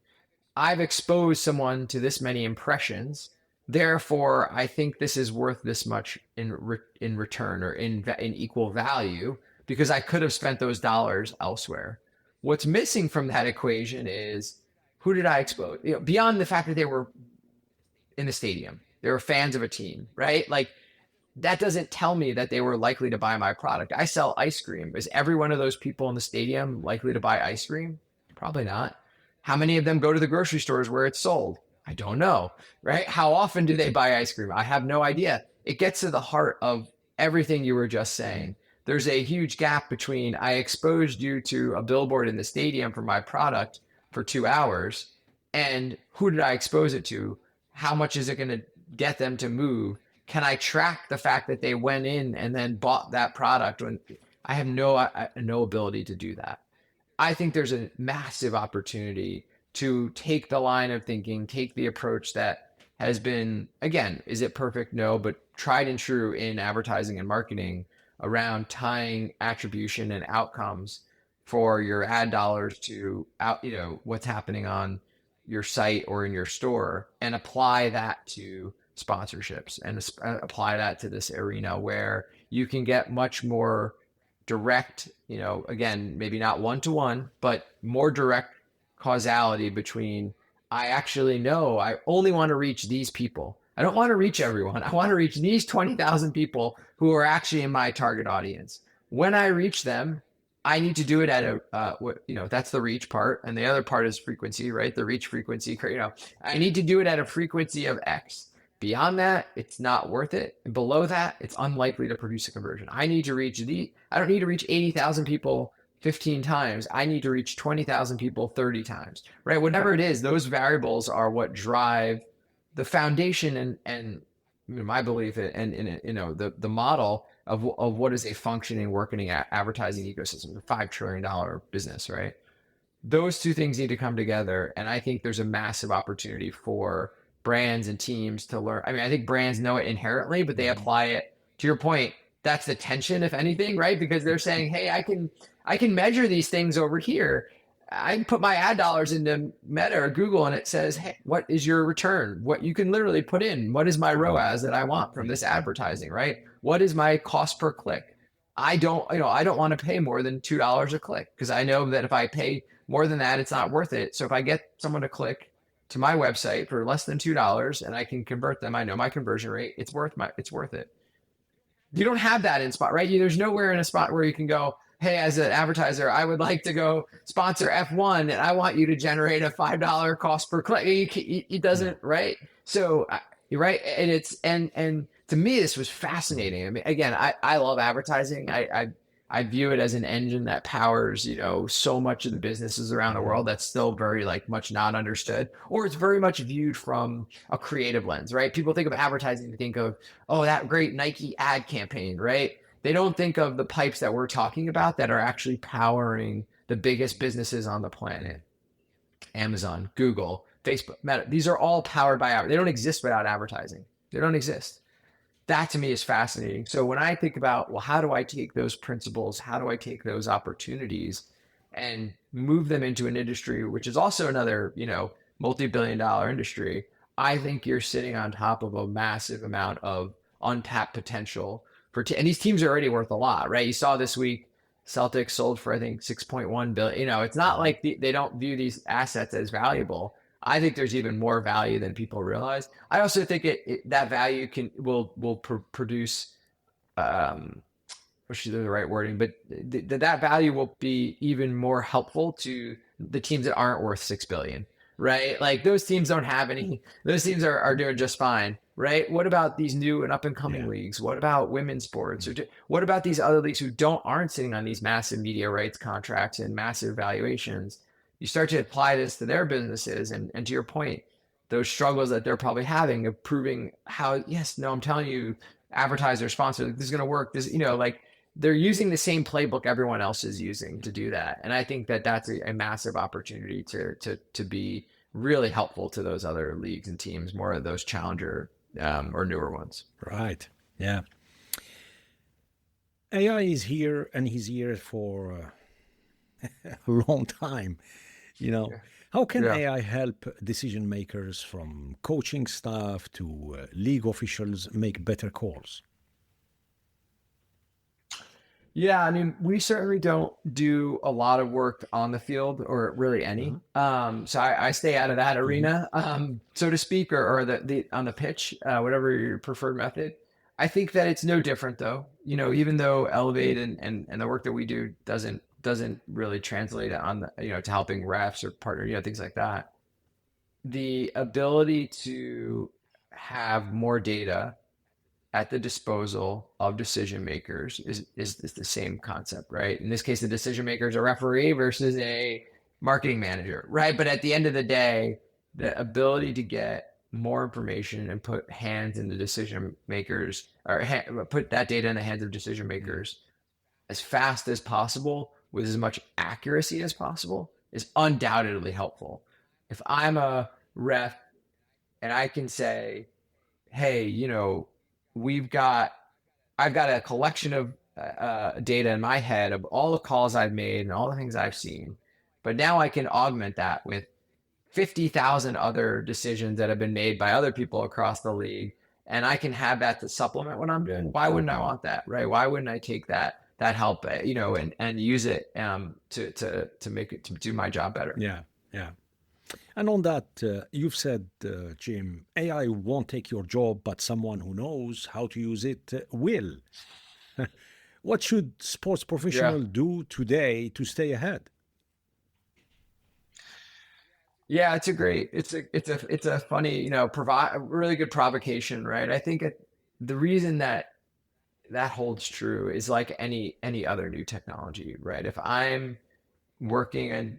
I've exposed someone to this many impressions. Therefore, I think this is worth this much in return or in equal value because I could have spent those dollars elsewhere. What's missing from that equation is who did I expose? Beyond the fact that they were in the stadium, they were fans of a team, right? Like that doesn't tell me that they were likely to buy my product. I sell ice cream. Is every one of those people in the stadium likely to buy ice cream? Probably not. How many of them go to the grocery stores where it's sold? I don't know, right? How often do they buy ice cream? I have no idea. It gets to the heart of everything you were just saying. There's a huge gap between I exposed you to a billboard in the stadium for my product for 2 hours and who did I expose it to? How much is it going to get them to move? Can I track the fact that they went in and then bought that product when I have no ability to do that? I think there's a massive opportunity to take the line of thinking, take the approach that has been, again, is it perfect? No, but tried and true in advertising and marketing around tying attribution and outcomes for your ad dollars to what's happening on your site or in your store and apply that to sponsorships and apply that to this arena where you can get much more direct, again, maybe not one-to-one, but more direct causality between I actually know I only want to reach these people. I don't want to reach everyone. I want to reach these 20,000 people who are actually in my target audience. When I reach them, I need to do it at that's the reach part. And the other part is frequency, right? The reach frequency, I need to do it at a frequency of X. Beyond that, it's not worth it. And below that, it's unlikely to produce a conversion. I don't need to reach 80,000 people 15 times. I need to reach 20,000 people 30 times, right? Whatever it is, those variables are what drive the foundation and my belief and the model of what is a functioning, working advertising ecosystem, a $5 trillion business, right? Those two things need to come together. And I think there's a massive opportunity for brands and teams to learn. I mean, I think brands know it inherently, but they apply it to your point. That's the tension, if anything, right? Because they're saying, hey, I can measure these things over here. I can put my ad dollars into Meta or Google and it says, hey, what is your return? What you can literally put in, what is my ROAS that I want from this advertising, right? What is my cost per click? I don't want to pay more than $2 a click because I know that if I pay more than that, it's not worth it. So if I get someone to click to my website for less than $2 and I can convert them, I know my conversion rate, it's worth it. You don't have that in Spot, right? There's nowhere in a Spot where you can go, hey, as an advertiser, I would like to go sponsor F1 and I want you to generate a $5 cost per click. It doesn't, right? So, right. And to me, this was fascinating. I mean, again, I love advertising. I view it as an engine that powers, so much of the businesses around the world that's still very much not understood, or it's very much viewed from a creative lens, right? People think of advertising to think of, oh, that great Nike ad campaign, right? They don't think of the pipes that we're talking about that are actually powering the biggest businesses on the planet. Amazon, Google, Facebook, Meta, these are all powered by advertising. They don't exist without advertising. They don't exist. That to me is fascinating. So when I think about, well, how do I take those principles? How do I take those opportunities and move them into an industry, which is also another, multi-billion-dollar industry? I think you're sitting on top of a massive amount of untapped potential and these teams are already worth a lot, right? You saw this week, Celtics sold for, I think, 6.1 billion. It's not like they don't view these assets as valuable. I think there's even more value than people realize. I also think that value will produce, which is the right wording, but that value will be even more helpful to the teams that aren't worth 6 billion, right? Like those teams don't have any. Those teams are doing just fine. right? What about these new and up and coming Yeah. leagues? What about women's sports? Or Mm. what about these other leagues who aren't sitting on these massive media rights contracts and massive valuations? You start to apply this to their businesses, and to your point, those struggles that they're probably having of proving how, yes, no, I'm telling you, advertiser, sponsor, this is going to work. This, like they're using the same playbook everyone else is using to do that. And I think that that's a massive opportunity to be really helpful to those other leagues and teams, more of those challenger or newer ones. Right. Yeah. AI is here and he's here for a long time. You know, Yeah. how can Yeah. AI help decision makers from coaching staff to league officials make better calls? Yeah, I mean, we certainly don't do a lot of work on the field or really any. Uh-huh. So I stay out of that Hmm. arena, so to speak, or the on the pitch, whatever your preferred method. I think that it's no different though. Even though Elevate and the work that we do doesn't really translate on to helping refs or partner, things like that. The ability to have more data at the disposal of decision makers is the same concept, right? In this case, the decision maker is a referee versus a marketing manager, right? But at the end of the day, the ability to get more information and put hands in the decision makers, or put that data in the hands of decision Hmm. makers as fast as possible with as much accuracy as possible is undoubtedly helpful. If I'm a ref and I can say, hey, we've got I've got a collection of data in my head of all the calls I've made and all the things I've seen, but now I can augment that with 50,000 other decisions that have been made by other people across the league, and I can have that to supplement what I'm doing. Why wouldn't I want that, right? Why wouldn't I take that help, and use it to make it to do my job better? Yeah. Yeah. And on that, you've said, Jim, AI won't take your job, but someone who knows how to use it will. What should sports Yeah. professionals do today to stay ahead? Yeah, it's a funny, provide a really good provocation, right? I think the reason that holds true is like any other new technology, right? If I'm working in,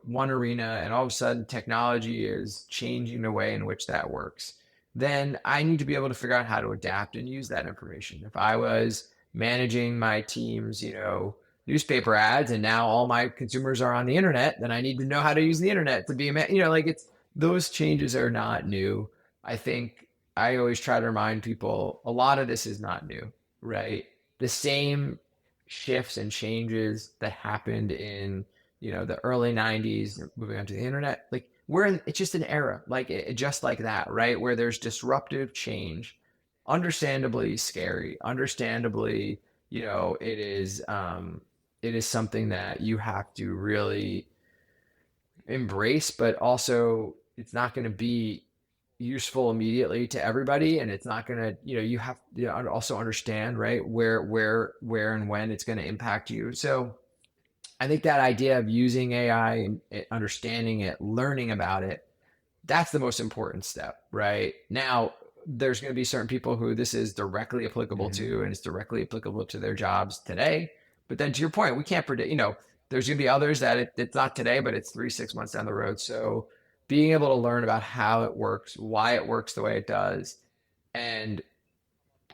one arena and all of a sudden technology is changing the way in which that works, then I need to be able to figure out how to adapt and use that information. If I was managing my team's, newspaper ads and now all my consumers are on the internet, then I need to know how to use the internet to be like it's those changes are not new. I think I always try to remind people a lot of this is not new, right? The same shifts and changes that happened in the early 90s moving on to the internet, like it's just an era like just like that, right, where there's disruptive change, understandably scary, understandably, it is something that you have to really embrace, but also it's not going to be useful immediately to everybody, and it's not going to, you have to also understand, right, where and when it's going to impact you. So I think that idea of using AI and understanding it, learning about it, that's the most important step, right? Now, there's going to be certain people who this is directly applicable Hmm. to, and it's directly applicable to their jobs today. But then to your point, we can't predict, there's going to be others that it's not today, but it's 3, 6 months down the road. So being able to learn about how it works, why it works the way it does, and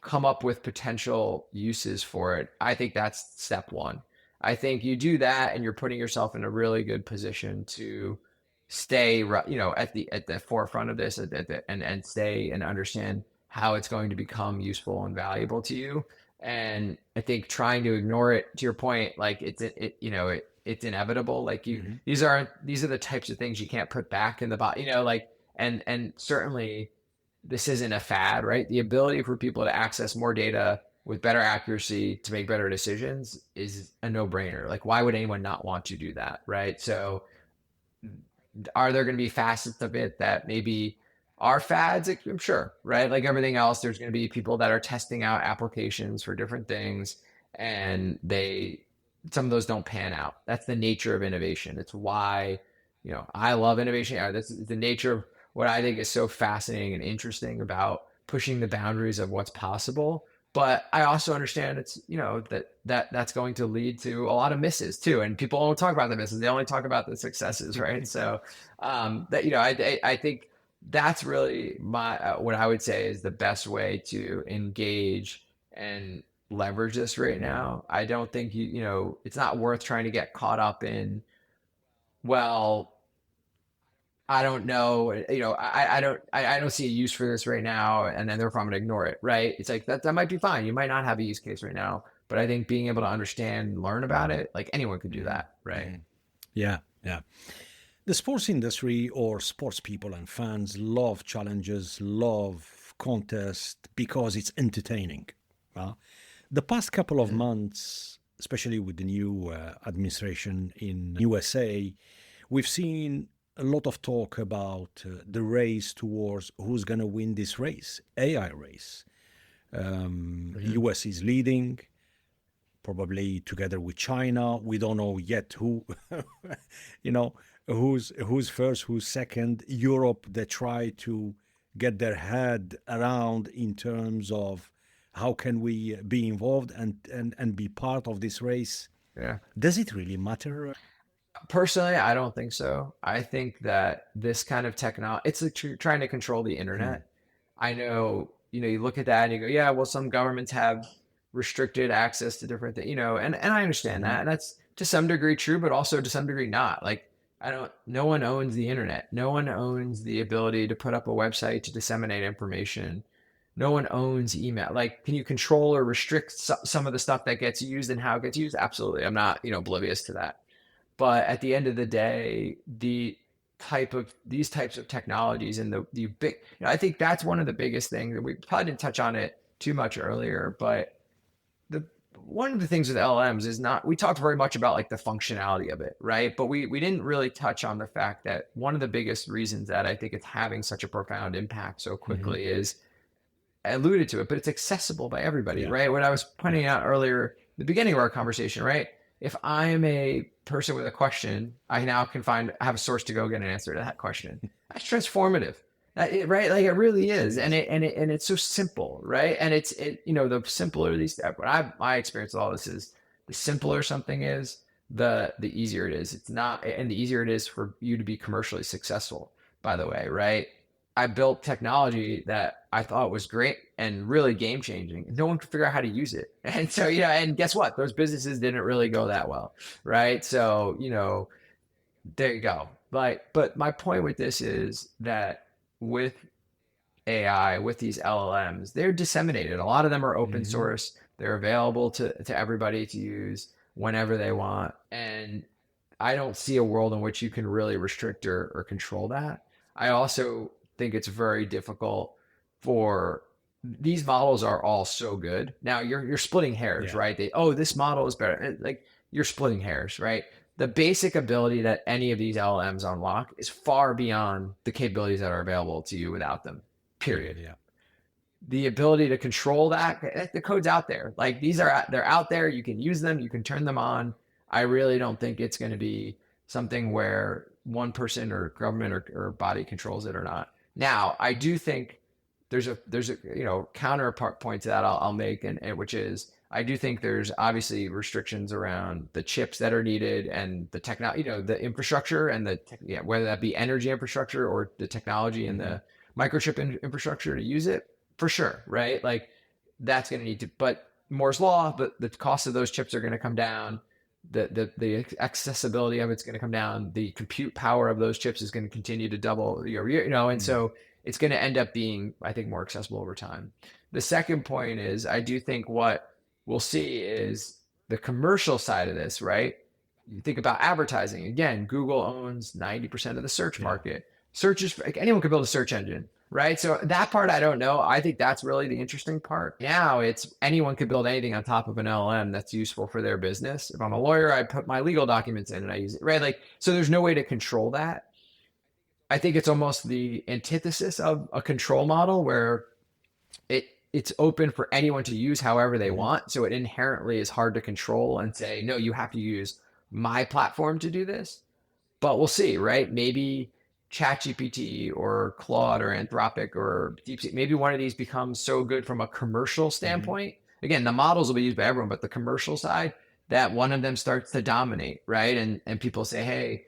come up with potential uses for it, I think that's step one. I think you do that and you're putting yourself in a really good position to stay, at the forefront of this, and stay and understand how it's going to become useful and valuable to you. And I think trying to ignore it, to your point, like it's inevitable. Like Hmm. these are the types of things you can't put back in the body, like, and certainly this isn't a fad, right? The ability for people to access more data with better accuracy to make better decisions is a no-brainer. Like, why would anyone not want to do that, right? So, are there going to be facets of it that maybe are fads? I'm sure, right? Like everything else, there's going to be people that are testing out applications for different things, and some of those don't pan out. That's the nature of innovation. It's why, I love innovation. That's the nature of what I think is so fascinating and interesting about pushing the boundaries of what's possible. But I also understand it's, that's going to lead to a lot of misses too. And people don't talk about the misses. They only talk about the successes, right? So that, I think that's really what I would say is the best way to engage and leverage this right now. I don't think it's not worth trying to get caught up in, well, I don't know, I don't see a use for this right now, and then therefore I'm gonna ignore it, right? It's like that might be fine. You might not have a use case right now, but I think being able to understand, learn about it, like anyone could do that, right? Yeah, yeah. The sports industry or sports people and fans love challenges, love contests because it's entertaining. The past couple of months, especially with the new administration in USA, we've seen a lot of talk about the race towards who's going to win this race, AI race. US is leading, probably together with China. We don't know yet who, you know, who's first, who's second. Europe, they try to get their head around in terms of how can we be involved and be part of this race. Yeah. Does it really matter? Personally, I don't think so. I think that this kind of technology, it's like trying to control the Mm, internet. I know, you look at that and you go, yeah, well, some governments have restricted access to different things, and I understand mhm, that. And that's to some degree true, but also to some degree not. Like, no one owns the internet. No one owns the ability to put up a website to disseminate information. No one owns email. Like, can you control or restrict some of the stuff that gets used and how it gets used? Absolutely. I'm not, oblivious to that. But at the end of the day, these types of technologies and the big, I think that's one of the biggest things that we probably didn't touch on it too much earlier, but the one of the things with LLMs is not, we talked very much about like the functionality of it, right? But we didn't really touch on the fact that one of the biggest reasons that I think it's having such a profound impact so mhm. quickly is, I alluded to it, but it's accessible by everybody, Yeah, right? What I was yeah. pointing out earlier, the beginning of our conversation, right? If I am a person with a question, I now can I have a source to go get an answer to that question. That's transformative, right? Like it really It is, and is. it's so simple, right? And the simpler these steps. My experience with all this is, the simpler something is, the easier it is. It's not, and the easier it is for you to be commercially successful. By the way, right? I built technology that I thought was great and really game changing. No one could figure out how to use it. And so, and guess what? Those businesses didn't really go that well. Right. So, there you go. But my point with this is that with AI, with these LLMs, they're disseminated. A lot of them are open Mhm. source. They're available to everybody to use whenever they want. And I don't see a world in which you can really restrict or control that. I also think it's very difficult for these models are all so good. Now you're splitting hairs, Yeah. right? This model is better. Like, you're splitting hairs, right? The basic ability that any of these LLMs unlock is far beyond the capabilities that are available to you without them. Yeah, Period. yeah. The ability to control that, the code's out there. Like, they're out there. You can use them. You can turn them on. I really don't think it's going to be something where one person or government or body controls it or not. Now, I do think there's a counterpart point to that I'll make, and which is, I do think there's obviously restrictions around the chips that are needed and the technology, the infrastructure and whether that be energy infrastructure or the technology and Mhm. the microchip infrastructure to use it, for sure, right? Like, that's going to need to, but Moore's law, but the cost of those chips are going to come down. The accessibility of it's going to come down. The compute power of those chips is going to continue to double year, and Mm. so it's going to end up being, I think, more accessible over time. The second point is, I do think what we'll see is the commercial side of this, right? You think about advertising. Again, Google owns 90% of the search Yeah. market. Search is, like, anyone could build a search engine, right? So that part I don't know. I think that's really the interesting part. Now it's anyone could build anything on top of an LLM that's useful for their business. If I'm a lawyer, I put my legal documents in and I use it, right? Like, so there's no way to control that. I think it's almost the antithesis of a control model where it's open for anyone to use however they Mhm. want. So it inherently is hard to control and say, no, you have to use my platform to do this. But we'll see, right? Maybe ChatGPT or Claude or Anthropic or DeepSeek, maybe one of these becomes so good from a commercial Hmm. standpoint. Again, the models will be used by everyone, but the commercial side, that one of them starts to dominate, right? And people say, hey,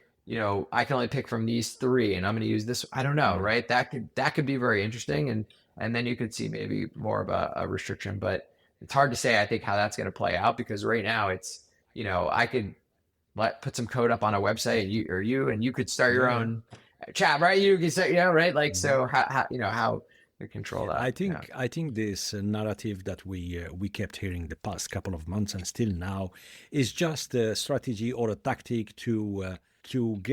I can only pick from these three, and I'm going to use this. I don't know, Hmm. right? That could be very interesting, and then you could see maybe more of a restriction, but it's hard to say. I think how that's going to play out because right now it's I could put some code up on a website and you could start your Yeah, yeah. own chat, right? You can start, right? Like, Hmm. so how to control that. Yeah. I think this narrative that we kept hearing the past couple of months and still now is just a strategy or a tactic to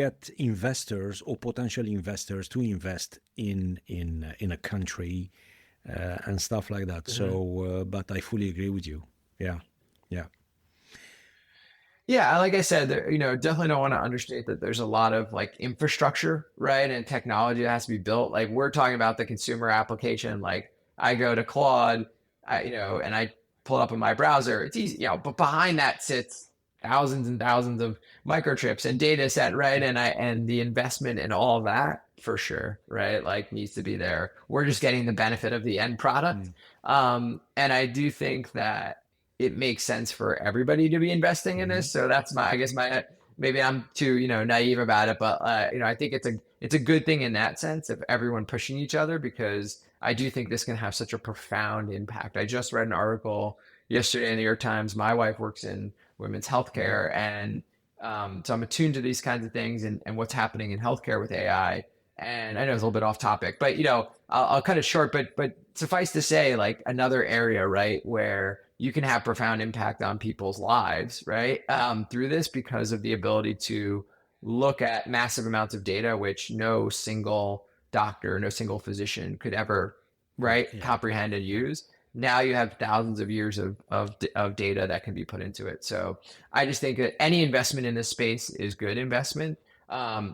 get investors or potential investors to invest in a country and stuff like that. Mhm. So, but I fully agree with you. Yeah, yeah. Yeah, like I said, definitely don't want to understate that there's a lot of like infrastructure, right? And technology that has to be built. Like we're talking about the consumer application. Like I go to Claude, and I pull it up in my browser. It's easy, but behind that sits thousands and thousands of microchips and data set, right? And the investment in all of that for sure, right? Like needs to be there. We're just getting the benefit of the end product. Mm. And I do think that it makes sense for everybody to be investing in Hmm. this. So that's I guess maybe I'm too, naive about it, but I think it's a good thing in that sense of everyone pushing each other because I do think this can have such a profound impact. I just read an article yesterday in the New York Times. My wife works in women's Hmm. healthcare, and so I'm attuned to these kinds of things and what's happening in healthcare with AI. And I know it's a little bit off topic, but I'll cut it short. But suffice to say, like another area, right, where you can have profound impact on people's lives, right, through this because of the ability to look at massive amounts of data, which no single doctor, no single physician could ever, right, Yeah. comprehend and use. Now you have thousands of years of data that can be put into it. So I just think that any investment in this space is good investment.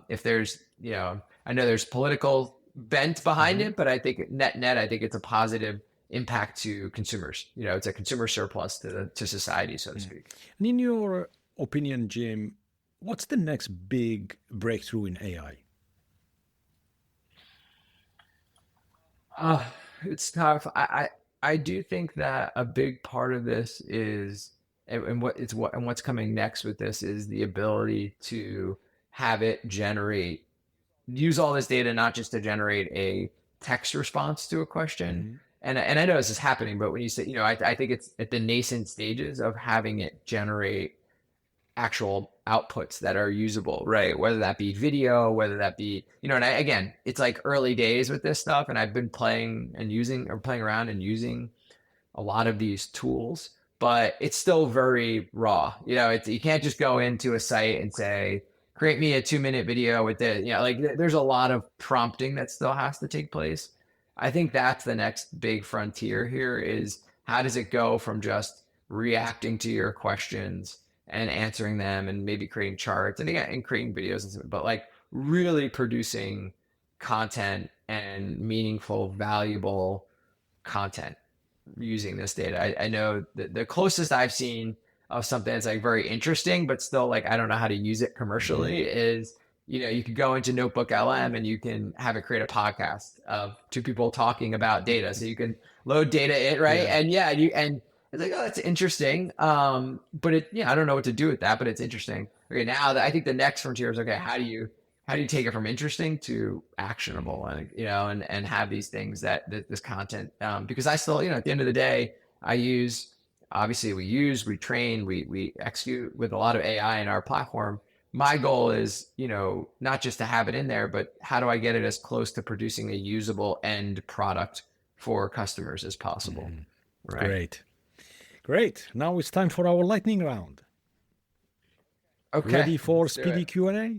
If there's, I know there's political bent behind Hmm. it, but I think net, I think it's a positive impact to consumers. It's a consumer surplus to society, so to Mm. speak. And in your opinion, Jim, what's the next big breakthrough in AI? Uh, it's tough. I do think that a big part of this is, and what's coming next with this is the ability to have it use all this data not just to generate a text response to a question. Hmm. And I know this is happening, but when you say, I think it's at the nascent stages of having it generate actual outputs that are usable, right? Whether that be video, whether that be, and again, it's like early days with this stuff. And I've been playing around and using a lot of these tools, but it's still very raw. You can't just go into a site and say, create me a 2-minute video with it. Like there's a lot of prompting that still has to take place. I think that's the next big frontier here is how does it go from just reacting to your questions and answering them and maybe creating charts and again, and creating videos and stuff, but like really producing content and meaningful, valuable content using this data. I know the closest I've seen of something that's like very interesting, but still like I don't know how to use it Hmm. commercially is you could go into Notebook LM and you can have it create a podcast of two people talking about data. So you can load data in, right? Yeah. And yeah, and it's like, oh, that's interesting. But I don't know what to do with that, but it's interesting. Okay, now I think the next frontier is okay, how do you take it from interesting to actionable Mm. and have these things that this content because I still at the end of the day I use obviously we train we execute with a lot of AI in our platform. My goal is not just to have it in there, but how do I get it as close to producing a usable end product for customers as possible, Mm. right? Great. Great. Now it's time for our lightning round. Okay, Ready for let's do speedy it. Q&A?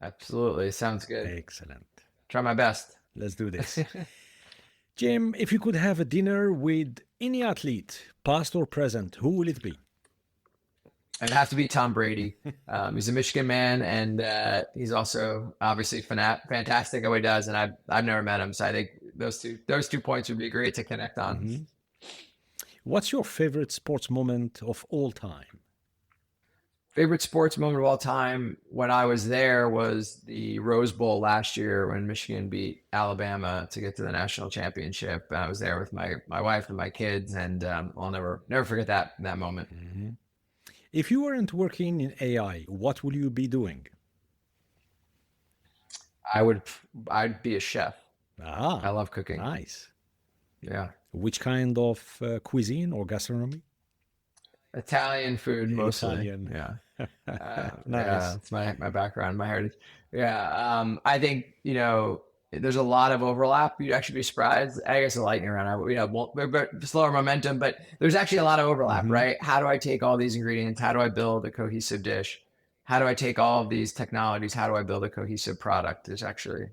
Absolutely, sounds good. Excellent. Try my best. Let's do this. Jim, if you could have a dinner with any athlete, past or present, who will it be? It'd have to be Tom Brady. He's a Michigan man, and he's also obviously fantastic at what he does. And I've never met him, so I think those two points would be great to connect on. What's your favorite sports moment of all time? Favorite sports moment of all time when I was there was the Rose Bowl last year when Michigan beat Alabama to get to the national championship. I was there with my wife and my kids, and I'll never forget that moment. Hmm. If you weren't working in AI, what would you be doing? I would I'd be a chef. I Ah, love cooking. nice. Yeah. Which kind of cuisine or gastronomy? Italian food mostly. Italian. Yeah. Yeah, Nice. it's my background, my heritage. Yeah. I think, there's a lot of overlap. You'd actually be surprised. I guess the lightning round, but slower momentum, but there's actually a lot of overlap, Hmm. right? How do I take all these ingredients? How do I build a cohesive dish? How do I take all of these technologies? How do I build a cohesive product? There's actually,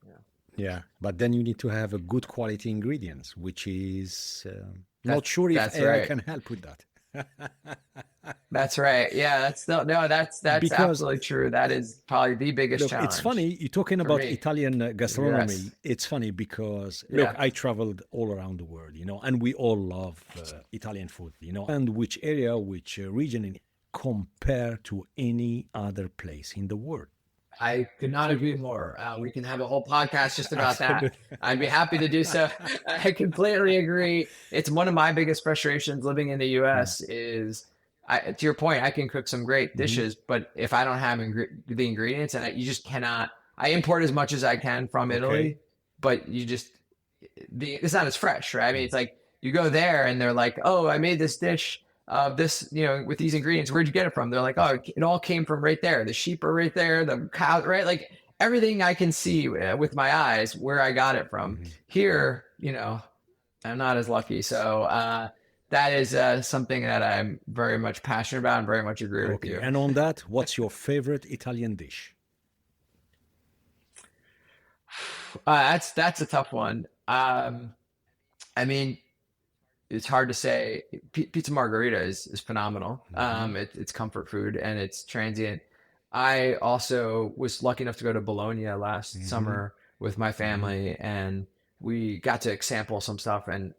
yeah. Yeah, but then you need to have a good quality ingredients, which is not That sure if that's AI right. can help with that. That's right. Yeah, that's no, that's Because absolutely true. That is probably the biggest look, it's funny challenge you're talking for about me Italian in the US. gastronomy. It's funny because look, Yeah. I traveled all around the world, and we all love Italian food, and which area, which region compared to any other place in the world. I could not agree more. We can have a whole podcast just about that. Absolutely. I'd be happy to do so. I completely agree. It's one of my biggest frustrations living in the US is to your point, I can cook some great Hmm. dishes, but if I don't have the ingredients and you just cannot, I import as much as I can from Okay. Italy, but it's not as fresh, right? I mean, it's like you go there and they're like, oh, I made this dish of this, with these ingredients. Where'd you get it from? They're like, oh, it all came from right there. The sheep are right there. The cow, right? Like everything I can see with my eyes where I got it from. Hmm. Here, I'm not as lucky. So that is something that I'm very much passionate about and very much agree with Okay. you. And on that, what's your favorite Italian dish? That's a tough one. I mean, it's hard to say. Pizza margarita is phenomenal. Hmm. It's comfort food and it's transient. I also was lucky enough to go to Bologna last Hmm. summer with my Hmm. family, and we got to sample some stuff. And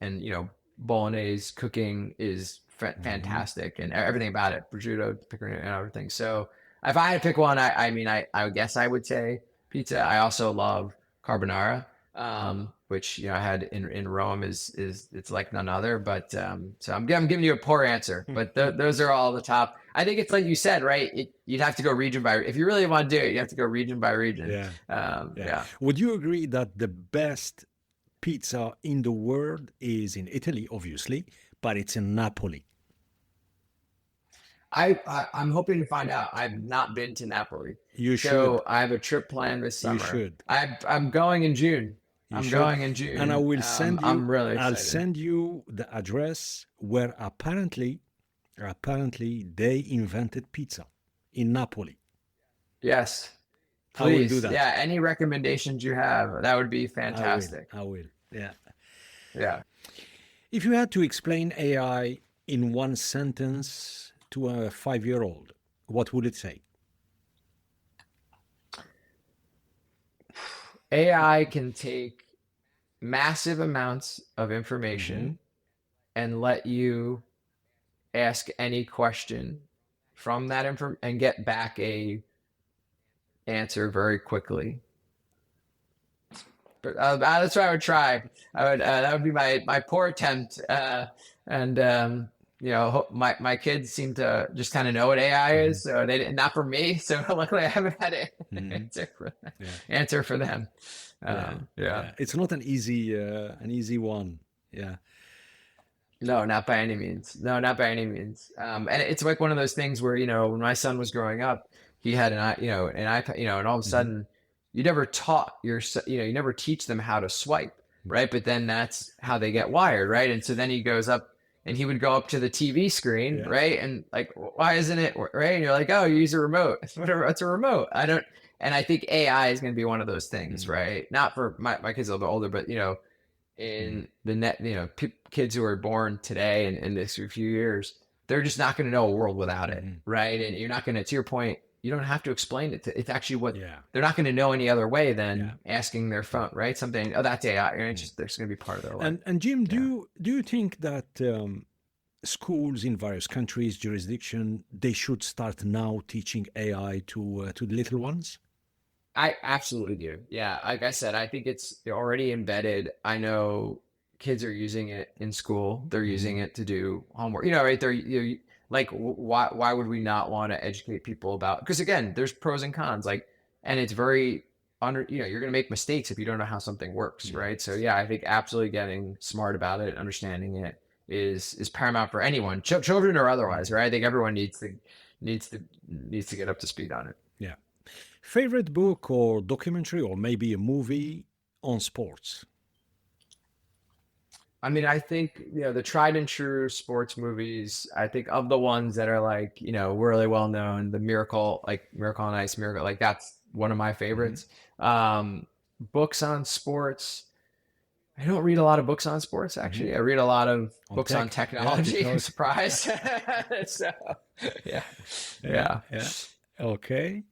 Bolognese cooking is Hmm. fantastic, and everything about it, prosciutto, pepperoni, and everything. So if I had to pick one, I mean, I guess I would say pizza. I also love carbonara, which I had in Rome is it's like none other. But so I'm giving you a poor answer, but those are all the top. I think it's like you said, right? You'd have to go region by if you really want to do it, you have to go region by region. Yeah. Yeah. Yeah. Would you agree that the best pizza in the world is in Italy, obviously, but it's in Napoli? I'm hoping to find out. I've not been to Napoli, You should. so I have a trip planned this You summer. should. I'm going in June. You I'm should. going in And I June. will send you I'm really I'll excited. send you the address where apparently they invented pizza in Napoli. Yes, I will do please. that. Yeah, any recommendations you have, that would be I will. fantastic. I will. Yeah. Yeah. If you had to explain AI in one sentence to a 5-year-old, what would it say? AI can take massive amounts of Hmm. information and let you ask any question from that info and get back a answer very quickly. But that's what I would try. I would that would be my poor attempt. And my kids seem to just kind of know what AI Hmm. is, so they didn't, not for me. So luckily, I haven't had an Hmm. Yeah. answer for them. Yeah. Yeah. Yeah. It's not an easy one. Yeah. No, not by any means. No, not by any means. And it's like one of those things where, when my son was growing up, he had an iPad, and all of a Hmm. sudden you never taught you never teach them how to swipe, right? But then that's how they get wired, right? And so then he goes up and he would go up to the TV screen, Yeah. right? And like, why isn't it right? And you're like, oh, you use a remote. Whatever, it's a remote. I don't, and I think AI is going to be one of those things, Hmm. right? Not for my kids a little bit older, but Hmm. in the kids who are born today and in this few years, they're just not going to know a world without it, Hmm. right? And you're not going to your point, you don't have to explain it. It's actually what Yeah. they're not going to know any other way Yeah. than asking their phone, right? Something, oh, that's AI. And it's Mm. just, there's going to be part of their life. And Jim, do Yeah. you do you think that schools in various countries, jurisdiction, they should start now teaching AI to the little ones? I absolutely do. Yeah, like I said, I think it's already embedded. I know kids are using it in school. They're Hmm. using it to do homework. Right? Like, why would we not want to educate people about? Because again, there's pros and cons. Like, and it's very you're going to make mistakes if you don't know how something works, right? So Yes. yeah, I think absolutely getting smart about it, understanding it is paramount for anyone, children or otherwise, Mm. right? I think everyone needs to needs to get up to speed on it. Yeah. Favorite book or documentary or maybe a movie on sports? I mean, I think, the tried and true sports movies, I think of the ones that are like, really well known, the Miracle, like Miracle on Ice, Miracle, like that's one of my Hmm. favorites. Um, Books on sports. I don't read a lot of books on sports, Hmm. actually. I read a lot of On books on tech? Yeah, technology. I'm technology. surprised. So, yeah, Yeah, yeah. yeah. Okay.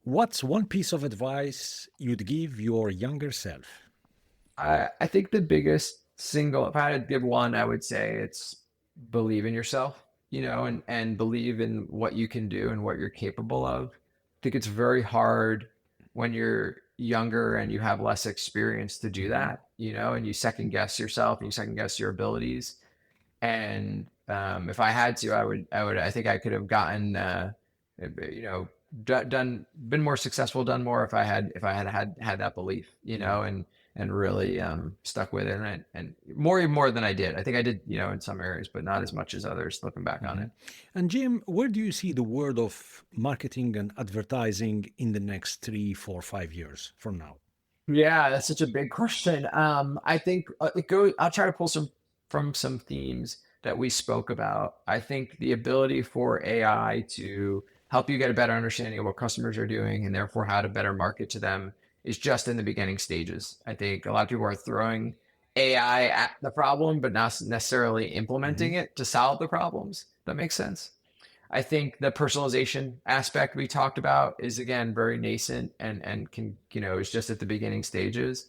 What's one piece of advice you'd give your younger self? I think the biggest single, if I had to give one, I would say it's believe in yourself, and believe in what you can do and what you're capable of. I think it's very hard when you're younger and you have less experience to do Hmm. that, and you second guess yourself and you second guess your abilities. And if I had to, I think I could have gotten, you know, been more successful, done more if I had that belief, Yeah. and really stuck with it, and more than I did. I think I did, in some areas, but not as much as others. Looking back on Hmm. it. And Jim, where do you see the world of marketing and advertising in the next 3, 4, 5 years from now? Yeah, that's such a big question. I think it goes. I'll try to pull some from some themes that we spoke about. I think the ability for AI to help you get a better understanding of what customers are doing and therefore how to better market to them is just in the beginning stages. I think a lot of people are throwing AI at the problem, but not necessarily Hmm. implementing it to solve the problems. That makes sense. I think the personalization aspect we talked about is again very nascent and can, is just at the beginning stages.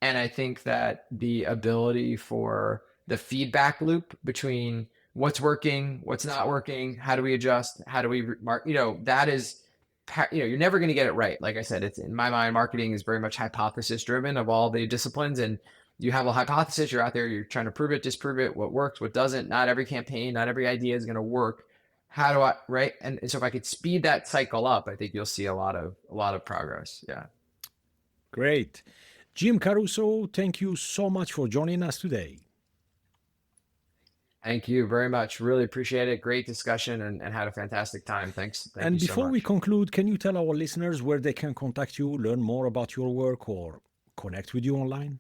And I think that the ability for the feedback loop between what's working, what's not working, how do we adjust, how do we mark, that is, you're never going to get it right. Like I said, it's in my mind, marketing is very much hypothesis driven of all the disciplines. And you have a hypothesis, you're out there, you're trying to prove it, disprove it, what works, what doesn't. Not every campaign, not every idea is going to work. How do I, right? And so if I could speed that cycle up, I think you'll see a lot of progress. Yeah. Great. Jim Caruso, thank you so much for joining us today. Thank you very much. Really appreciate it. Great discussion and had a fantastic time. Thanks. Thank And you so before we much. conclude, can you tell our listeners where they can contact you, learn more about your work, or connect with you online?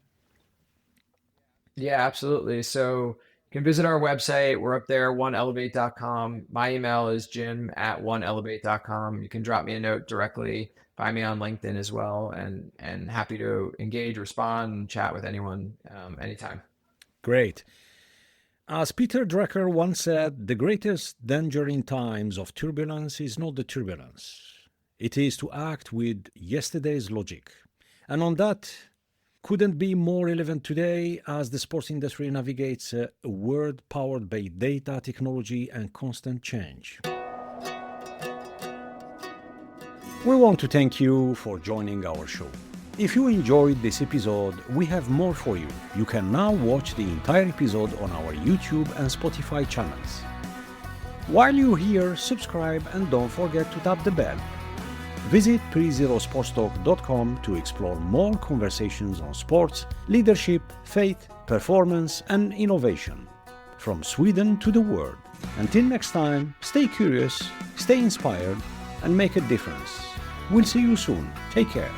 Yeah, absolutely. So you can visit our website. We're up there, oneelevate.com. My email is jim@oneelevate.com. You can drop me a note directly, find me on LinkedIn as well, and happy to engage, respond, and chat with anyone anytime. Great. As Peter Drucker once said, the greatest danger in times of turbulence is not the turbulence. It is to act with yesterday's logic. And on that, couldn't be more relevant today as the sports industry navigates a world powered by data, technology, and constant change. We want to thank you for joining our show. If you enjoyed this episode, we have more for you. You can now watch the entire episode on our YouTube and Spotify channels. While you're here, subscribe and don't forget to tap the bell. Visit prezerosportstalk.com to explore more conversations on sports, leadership, faith, performance, and innovation. From Sweden to the world. Until next time, stay curious, stay inspired, and make a difference. We'll see you soon. Take care.